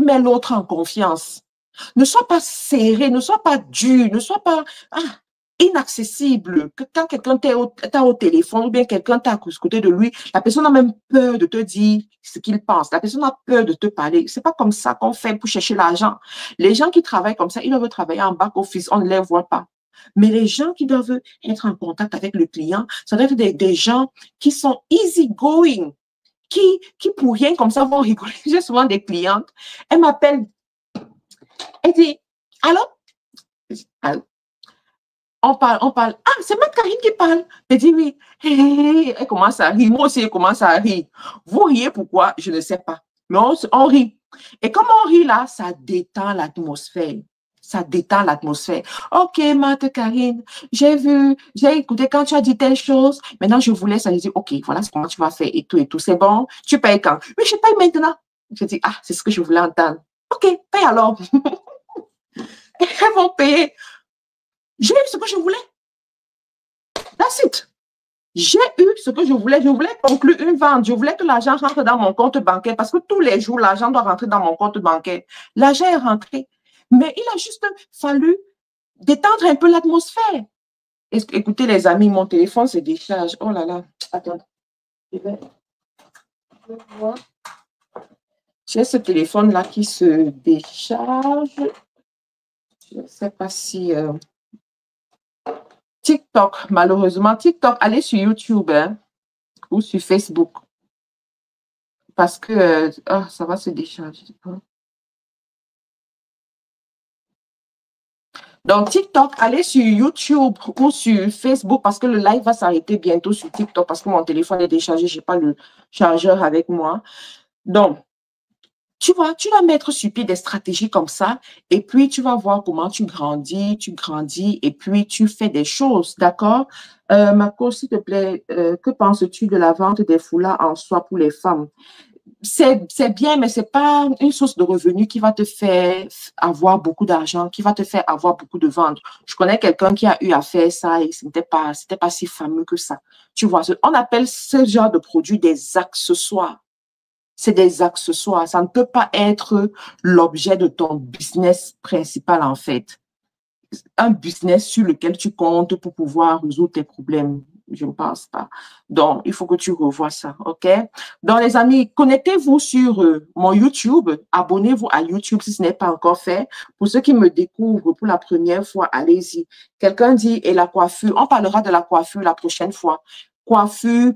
met l'autre en confiance. Ne sois pas serré, ne sois pas dur, ne sois pas inaccessible. Quand quelqu'un t'a au téléphone ou bien quelqu'un t'a à côté de lui, la personne a même peur de te dire ce qu'il pense. La personne a peur de te parler. C'est pas comme ça qu'on fait pour chercher l'argent. Les gens qui travaillent comme ça, ils doivent travailler en back-office, on ne les voit pas. Mais les gens qui doivent être en contact avec le client, ça doit être des gens qui sont easy going, qui pour rien comme ça vont rigoler. J'ai souvent des clientes, elles m'appellent, elles disent, allô? Allô? On parle. Ah, c'est ma Karine qui parle. Elle dit oui. Elle commence à rire. Moi aussi, elle commence à rire. Vous riez pourquoi? Je ne sais pas. Mais on rit. Et comme on rit là, ça détend l'atmosphère. Ça détend l'atmosphère. OK, Marthe Karine, j'ai écouté quand tu as dit telle chose. Maintenant, je vous laisse aller dire, OK, voilà ce comment tu vas faire et tout et tout. C'est bon? Tu payes quand? Oui, je paye maintenant. Je dis, ah, c'est ce que je voulais entendre. OK, paye alors. Elles vont payer. J'ai eu ce que je voulais. That's it. J'ai eu ce que je voulais. Je voulais conclure une vente. Je voulais que l'argent rentre dans mon compte bancaire parce que tous les jours, l'argent doit rentrer dans mon compte bancaire. L'argent est rentré. Mais il a juste fallu détendre un peu l'atmosphère. Écoutez, les amis, mon téléphone se décharge. Oh là là. Attends. Je vais voir. J'ai ce téléphone-là qui se décharge. Je ne sais pas si... TikTok, malheureusement. TikTok, allez sur YouTube, hein, ou sur Facebook. Parce que ça va se décharger. Donc, TikTok, allez sur YouTube ou sur Facebook parce que le live va s'arrêter bientôt sur TikTok parce que mon téléphone est déchargé. Je n'ai pas le chargeur avec moi. Donc, tu vas mettre sur pied des stratégies comme ça et puis tu vas voir comment tu grandis et puis tu fais des choses, d'accord? Marco, s'il te plaît, que penses-tu de la vente des foulards en soie pour les femmes? C'est bien, mais c'est pas une source de revenus qui va te faire avoir beaucoup d'argent, qui va te faire avoir beaucoup de ventes. Je connais quelqu'un qui a eu à faire ça et c'était pas si fameux que ça. Tu vois, on appelle ce genre de produit des accessoires. C'est des accessoires. Ça ne peut pas être l'objet de ton business principal, en fait. Un business sur lequel tu comptes pour pouvoir résoudre tes problèmes. Je ne pense pas. Donc, il faut que tu revoies ça, OK? Donc, les amis, connectez-vous sur mon YouTube. Abonnez-vous à YouTube si ce n'est pas encore fait. Pour ceux qui me découvrent pour la première fois, allez-y. Quelqu'un dit, et la coiffure? On parlera de la coiffure la prochaine fois. Coiffure,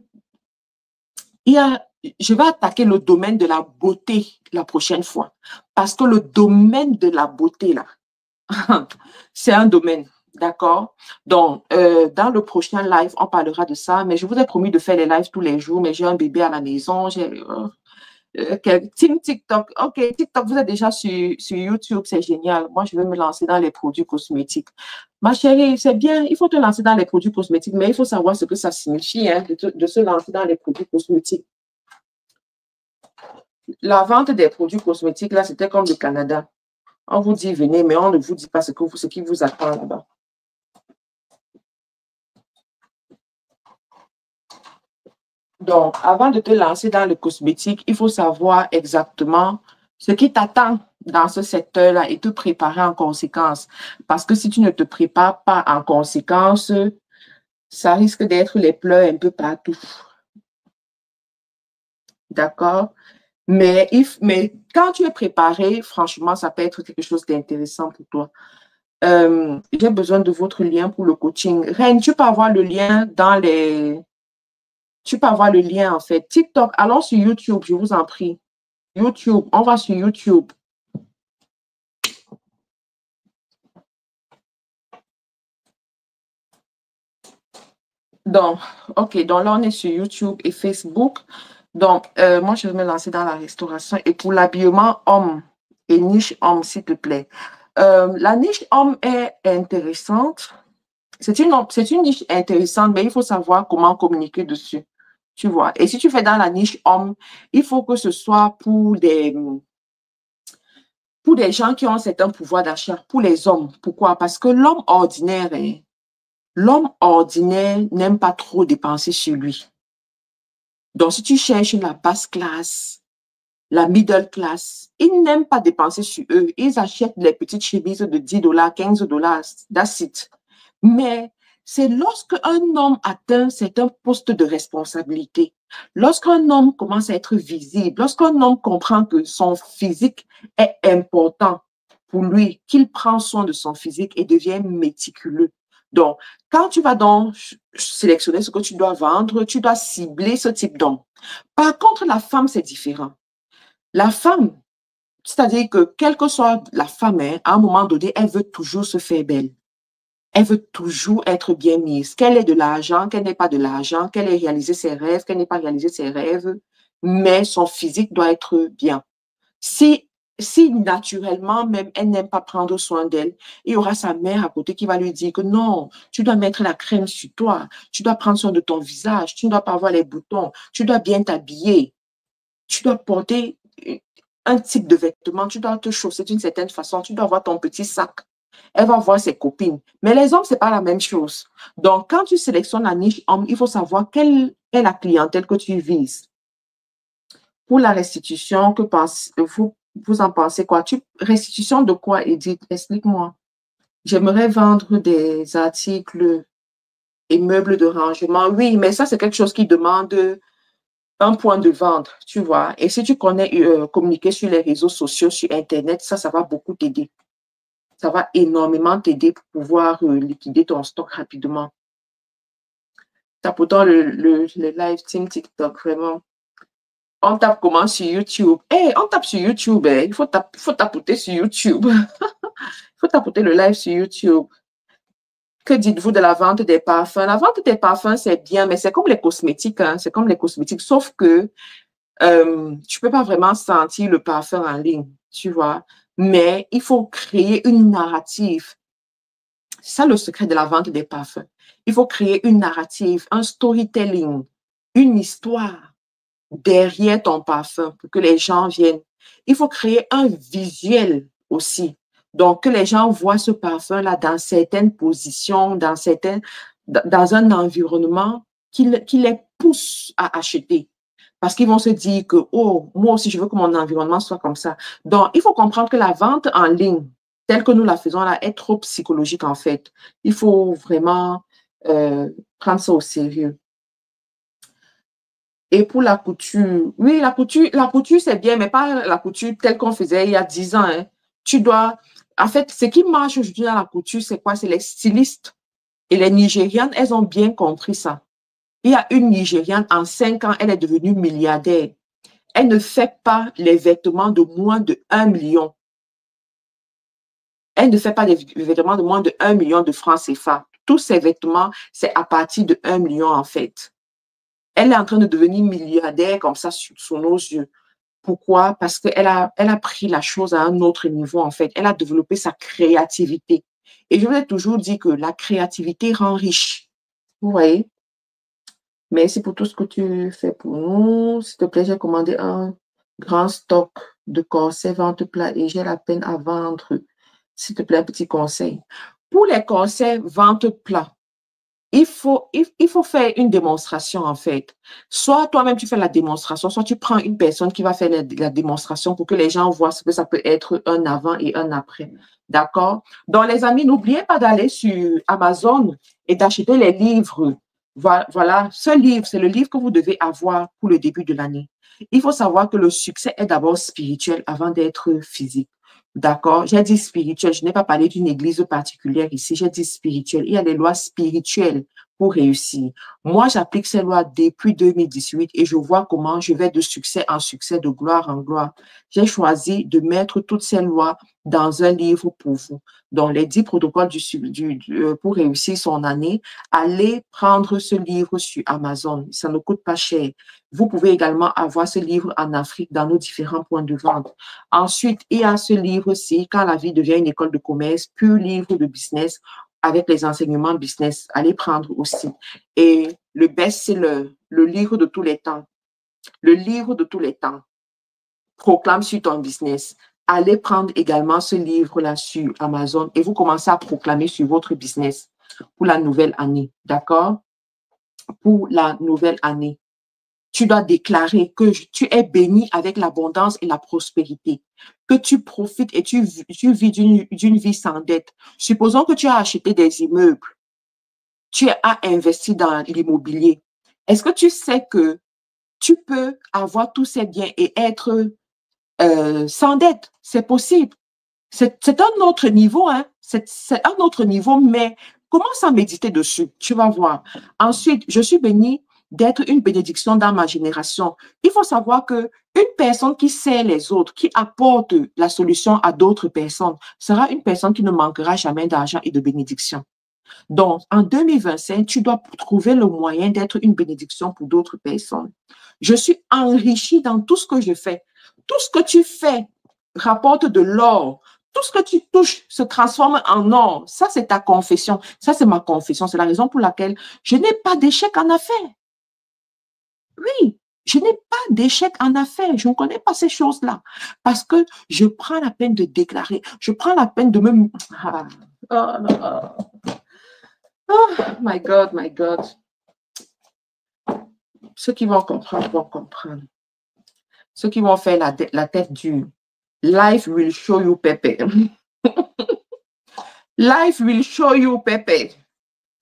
je vais attaquer le domaine de la beauté la prochaine fois. Parce que le domaine de la beauté, là, c'est un domaine, d'accord? Donc, dans le prochain live, on parlera de ça, mais je vous ai promis de faire les lives tous les jours, mais j'ai un bébé à la maison, Team TikTok, ok, TikTok, vous êtes déjà sur YouTube, c'est génial. Moi, je vais me lancer dans les produits cosmétiques. Ma chérie, c'est bien, il faut te lancer dans les produits cosmétiques, mais il faut savoir ce que ça signifie, hein, de se lancer dans les produits cosmétiques. La vente des produits cosmétiques, là, c'était comme le Canada. On vous dit venez, mais on ne vous dit pas ce qui vous attend là-bas. Donc, avant de te lancer dans le cosmétique, il faut savoir exactement ce qui t'attend dans ce secteur-là et te préparer en conséquence. Parce que si tu ne te prépares pas en conséquence, ça risque d'être les pleurs un peu partout. D'accord? Mais quand tu es préparé, franchement, ça peut être quelque chose d'intéressant pour toi. J'ai besoin de votre lien pour le coaching. Reine, tu peux avoir le lien dans les... Tu peux avoir le lien, en fait. TikTok, allons sur YouTube, je vous en prie. YouTube, on va sur YouTube. Donc, OK, donc là, on est sur YouTube et Facebook. Donc, moi, je vais me lancer dans la restauration. Et pour l'habillement homme et niche homme, s'il te plaît. La niche homme est intéressante. C'est une niche intéressante, mais il faut savoir comment communiquer dessus. Tu vois. Et si tu fais dans la niche homme, il faut que ce soit pour des gens qui ont un certain pouvoir d'achat, pour les hommes. Pourquoi? Parce que l'homme ordinaire n'aime pas trop dépenser sur lui. Donc, si tu cherches la basse classe, la middle class, ils n'aiment pas dépenser sur eux. Ils achètent les petites chemises de 10 dollars, 15 dollars, that's it. Mais c'est lorsque un homme atteint certains postes de responsabilité, lorsqu'un homme commence à être visible, lorsqu'un homme comprend que son physique est important pour lui, qu'il prend soin de son physique et devient méticuleux. Donc, quand tu vas donc sélectionner ce que tu dois vendre, tu dois cibler ce type d'homme. Par contre, la femme, c'est différent. La femme, c'est-à-dire que quelle que soit la femme, hein, à un moment donné, elle veut toujours se faire belle. Elle veut toujours être bien mise. Qu'elle ait de l'argent, qu'elle n'ait pas de l'argent, qu'elle ait réalisé ses rêves, qu'elle n'ait pas réalisé ses rêves, mais son physique doit être bien. Si naturellement, même, elle n'aime pas prendre soin d'elle, il y aura sa mère à côté qui va lui dire que non, tu dois mettre la crème sur toi, tu dois prendre soin de ton visage, tu ne dois pas avoir les boutons, tu dois bien t'habiller, tu dois porter un type de vêtement, tu dois te chausser d'une certaine façon, tu dois avoir ton petit sac. Elle va voir ses copines. Mais les hommes, ce n'est pas la même chose. Donc, quand tu sélectionnes la niche homme, il faut savoir quelle est la clientèle que tu vises. Pour la restitution, vous en pensez quoi? Restitution de quoi, Edith? Explique-moi. J'aimerais vendre des articles et meubles de rangement. Oui, mais ça, c'est quelque chose qui demande un point de vente, tu vois. Et si tu connais communiquer sur les réseaux sociaux, sur Internet, ça va beaucoup t'aider. Ça va énormément t'aider pour pouvoir liquider ton stock rapidement. T'as pourtant le live team TikTok, vraiment. On tape comment sur YouTube? Hey, on tape sur YouTube. Eh. Il faut tapoter sur YouTube. Il faut tapoter le live sur YouTube. Que dites-vous de la vente des parfums? La vente des parfums, c'est bien, mais c'est comme les cosmétiques. Hein. C'est comme les cosmétiques, sauf que tu ne peux pas vraiment sentir le parfum en ligne, tu vois. Mais il faut créer une narrative. C'est ça le secret de la vente des parfums. Il faut créer une narrative, un storytelling, une histoire derrière ton parfum pour que les gens viennent. Il faut créer un visuel aussi. Donc, que les gens voient ce parfum-là dans certaines positions, dans un environnement qui les pousse à acheter. Parce qu'ils vont se dire que, oh, moi aussi, je veux que mon environnement soit comme ça. Donc, il faut comprendre que la vente en ligne, telle que nous la faisons là, est trop psychologique en fait. Il faut vraiment prendre ça au sérieux. Et pour la couture, oui, la couture c'est bien, mais pas la couture telle qu'on faisait il y a 10 ans. Hein. En fait, ce qui marche aujourd'hui dans la couture, c'est quoi? C'est les stylistes. Et les Nigérianes, elles ont bien compris ça. Il y a une Nigériane, en 5 ans, elle est devenue milliardaire. Elle ne fait pas les vêtements de moins de 1 million. Elle ne fait pas des vêtements de moins de 1 million de francs CFA. Tous ces vêtements, c'est à partir de 1 million en fait. Elle est en train de devenir milliardaire comme ça sous nos yeux. Pourquoi? Parce qu'elle a pris la chose à un autre niveau en fait. Elle a développé sa créativité. Et je vous ai toujours dit que la créativité rend riche. Vous voyez? Merci pour tout ce que tu fais pour nous. S'il te plaît, j'ai commandé un grand stock de corsets vente plat et j'ai la peine à vendre. S'il te plaît, un petit conseil. Pour les corsets vente plat, il faut faire une démonstration en fait. Soit toi-même tu fais la démonstration, soit tu prends une personne qui va faire la démonstration pour que les gens voient ce que ça peut être un avant et un après. D'accord? Donc les amis, n'oubliez pas d'aller sur Amazon et d'acheter les livres. Voilà, ce livre, c'est le livre que vous devez avoir pour le début de l'année. Il faut savoir que le succès est d'abord spirituel avant d'être physique. D'accord? J'ai dit spirituel. Je n'ai pas parlé d'une église particulière ici. J'ai dit spirituel. Il y a des lois spirituelles pour réussir. Moi, j'applique ces lois depuis 2018 et je vois comment je vais de succès en succès, de gloire en gloire. J'ai choisi de mettre toutes ces lois dans un livre pour vous. Donc, les 10 protocoles pour réussir son année, allez prendre ce livre sur Amazon. Ça ne coûte pas cher. Vous pouvez également avoir ce livre en Afrique dans nos différents points de vente. Ensuite, il y a ce livre-ci, Quand la vie devient une école de commerce, pur livre de business avec les enseignements business. Allez prendre aussi. Et le best-seller, le livre de tous les temps. Le livre de tous les temps. Proclame sur ton business. Allez prendre également ce livre-là sur Amazon et vous commencez à proclamer sur votre business pour la nouvelle année. D'accord? Pour la nouvelle année. Tu dois déclarer que tu es béni avec l'abondance et la prospérité, que tu profites et tu vis d'une vie sans dette. Supposons que tu as acheté des immeubles, tu as investi dans l'immobilier. Est-ce que tu sais que tu peux avoir tous ces biens et être sans dette? C'est possible. C'est un autre niveau, hein? C'est un autre niveau, mais commence à méditer dessus, tu vas voir. Ensuite, je suis bénie d'être une bénédiction dans ma génération. Il faut savoir que une personne qui sert les autres, qui apporte la solution à d'autres personnes, sera une personne qui ne manquera jamais d'argent et de bénédiction. Donc, en 2025, tu dois trouver le moyen d'être une bénédiction pour d'autres personnes. Je suis enrichie dans tout ce que je fais. Tout ce que tu fais rapporte de l'or. Tout ce que tu touches se transforme en or. Ça, c'est ta confession. Ça, c'est ma confession. C'est la raison pour laquelle je n'ai pas d'échec en affaires. Oui, je n'ai pas d'échec en affaires. Je ne connais pas ces choses-là. Parce que je prends la peine de déclarer. Je prends la peine de me... Oh, my God, my God. Ceux qui vont comprendre vont comprendre. Ceux qui vont faire la tête dure. Life will show you Pepe. Life will show you Pepe.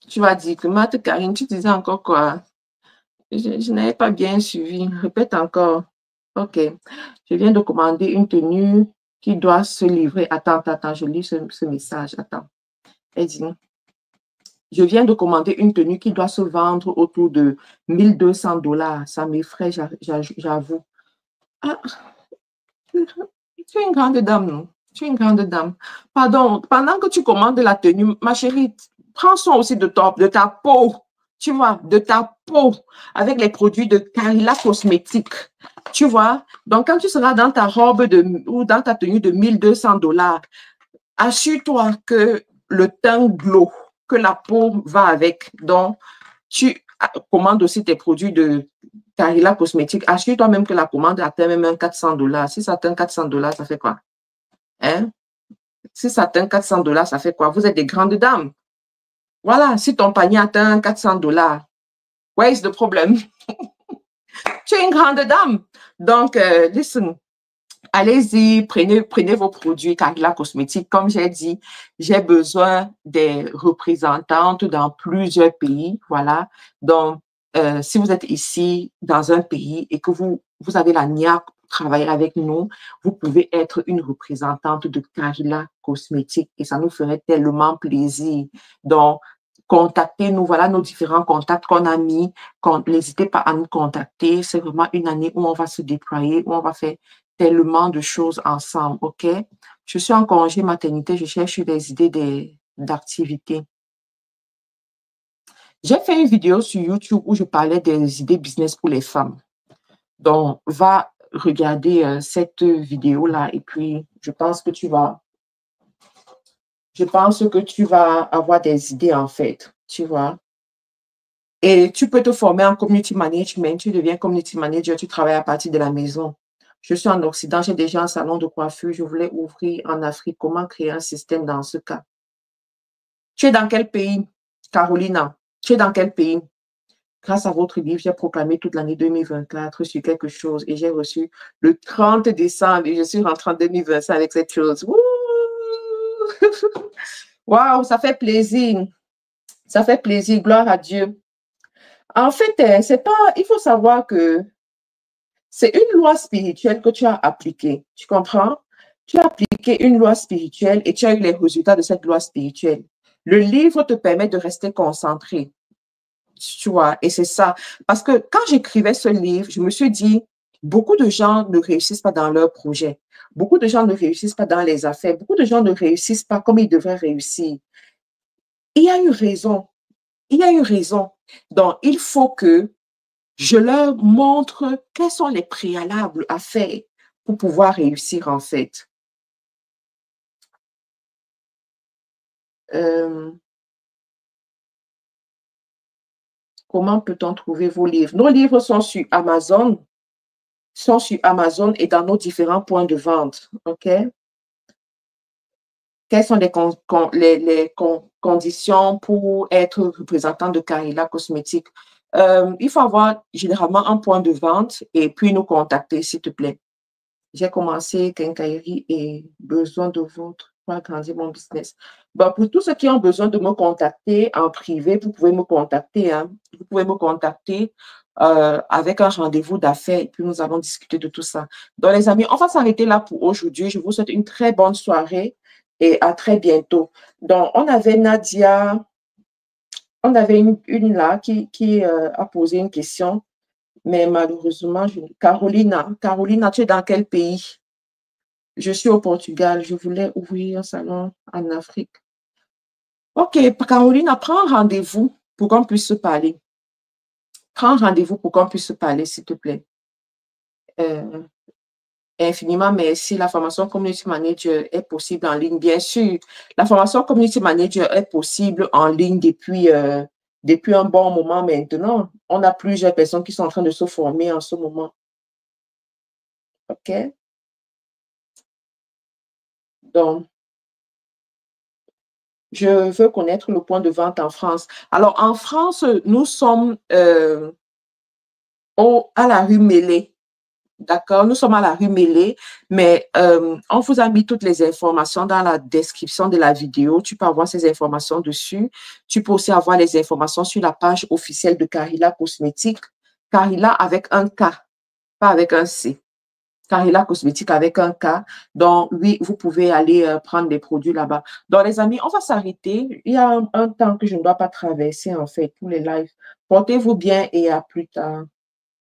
Tu vas dire que Marthe Karine, tu disais encore quoi? Je n'avais pas bien suivi. Répète encore. OK. Je viens de commander une tenue qui doit se livrer. Attends, je lis ce message. Attends. Elle dit, je viens de commander une tenue qui doit se vendre autour de 1200 $. Ça m'effraie, j'avoue. Ah, tu es une grande dame, non? Tu es une grande dame. Pardon, pendant que tu commandes la tenue, ma chérie, prends soin aussi de ta peau. Tu vois, de ta peau avec les produits de Carilla Cosmétiques. Tu vois, donc quand tu seras dans ta robe ou dans ta tenue de 1200 $, assure-toi que le teint glow, que la peau va avec. Donc, tu commandes aussi tes produits de Carilla Cosmétiques. Assure-toi même que la commande atteint même 400 $. Si ça atteint 400 $, ça fait quoi? Hein? Si ça atteint 400 $, ça fait quoi? Vous êtes des grandes dames. Voilà, si ton panier atteint 400 $, where is the problem? Tu es une grande dame. Donc, listen, allez-y, prenez vos produits Carilla Cosmétiques. Comme j'ai dit, j'ai besoin des représentantes dans plusieurs pays. Voilà. Donc, si vous êtes ici dans un pays et que vous avez la niaque pour travailler avec nous, vous pouvez être une représentante de Carilla Cosmétiques et ça nous ferait tellement plaisir. Donc, contactez-nous. Voilà nos différents contacts qu'on a mis. N'hésitez pas à nous contacter. C'est vraiment une année où on va se déployer, où on va faire tellement de choses ensemble, OK? Je suis en congé maternité, je cherche des idées d'activités. J'ai fait une vidéo sur YouTube où je parlais des idées business pour les femmes. Donc, va regarder cette vidéo-là et puis je pense que tu vas avoir des idées en fait, tu vois. Et tu peux te former en community management, tu deviens community manager, tu travailles à partir de la maison. Je suis en Occident, j'ai déjà un salon de coiffure, je voulais ouvrir en Afrique. Comment créer un système dans ce cas? Tu es dans quel pays, Carolina? Tu es dans quel pays? Grâce à votre livre, j'ai proclamé toute l'année 2024 sur quelque chose et j'ai reçu le 30 décembre et je suis rentrée en 2025 avec cette chose. Waouh, ça fait plaisir. Ça fait plaisir, gloire à Dieu. En fait, il faut savoir que c'est une loi spirituelle que tu as appliquée. Tu comprends? Tu as appliqué une loi spirituelle et tu as eu les résultats de cette loi spirituelle. Le livre te permet de rester concentré. Tu vois, et c'est ça. Parce que quand j'écrivais ce livre, je me suis dit, beaucoup de gens ne réussissent pas dans leur projet. Beaucoup de gens ne réussissent pas dans les affaires. Beaucoup de gens ne réussissent pas comme ils devraient réussir. Il y a une raison. Il y a une raison. Donc, il faut que je leur montre quels sont les préalables à faire pour pouvoir réussir, en fait. Comment peut-on trouver vos livres? Nos livres sont sur Amazon et dans nos différents points de vente. OK? Quelles sont les conditions pour être représentant de Carilla Cosmétiques? Il faut avoir généralement un point de vente et puis nous contacter, s'il te plaît. J'ai commencé quincaillerie et besoin de votre pour agrandir mon business. Bon, pour tous ceux qui ont besoin de me contacter en privé, vous pouvez me contacter. Hein. Vous pouvez me contacter avec un rendez-vous d'affaires et puis nous allons discuter de tout ça. Donc, les amis, on va s'arrêter là pour aujourd'hui. Je vous souhaite une très bonne soirée et à très bientôt. Donc, on avait Nadia, on avait une là qui a posé une question. Mais malheureusement, Carolina, tu es dans quel pays? Je suis au Portugal. Je voulais ouvrir un salon en Afrique. OK, Carolina, prends rendez-vous pour qu'on puisse se parler. Prends rendez-vous pour qu'on puisse se parler, s'il te plaît. Infiniment merci. La formation Community Manager est possible en ligne. Bien sûr, la formation Community Manager est possible en ligne depuis un bon moment maintenant. On a plusieurs personnes qui sont en train de se former en ce moment. OK? Donc, je veux connaître le point de vente en France. Alors, en France, nous sommes à la rue Mélé. D'accord? Nous sommes à la rue Mélé, mais on vous a mis toutes les informations dans la description de la vidéo. Tu peux avoir ces informations dessus. Tu peux aussi avoir les informations sur la page officielle de Carilla Cosmétiques. Carilla avec un K, pas avec un C. Carilla Cosmétique avec un K. Donc, oui, vous pouvez aller prendre des produits là-bas. Donc, les amis, on va s'arrêter. Il y a un temps que je ne dois pas traverser, en fait, tous les lives. Portez-vous bien et à plus tard.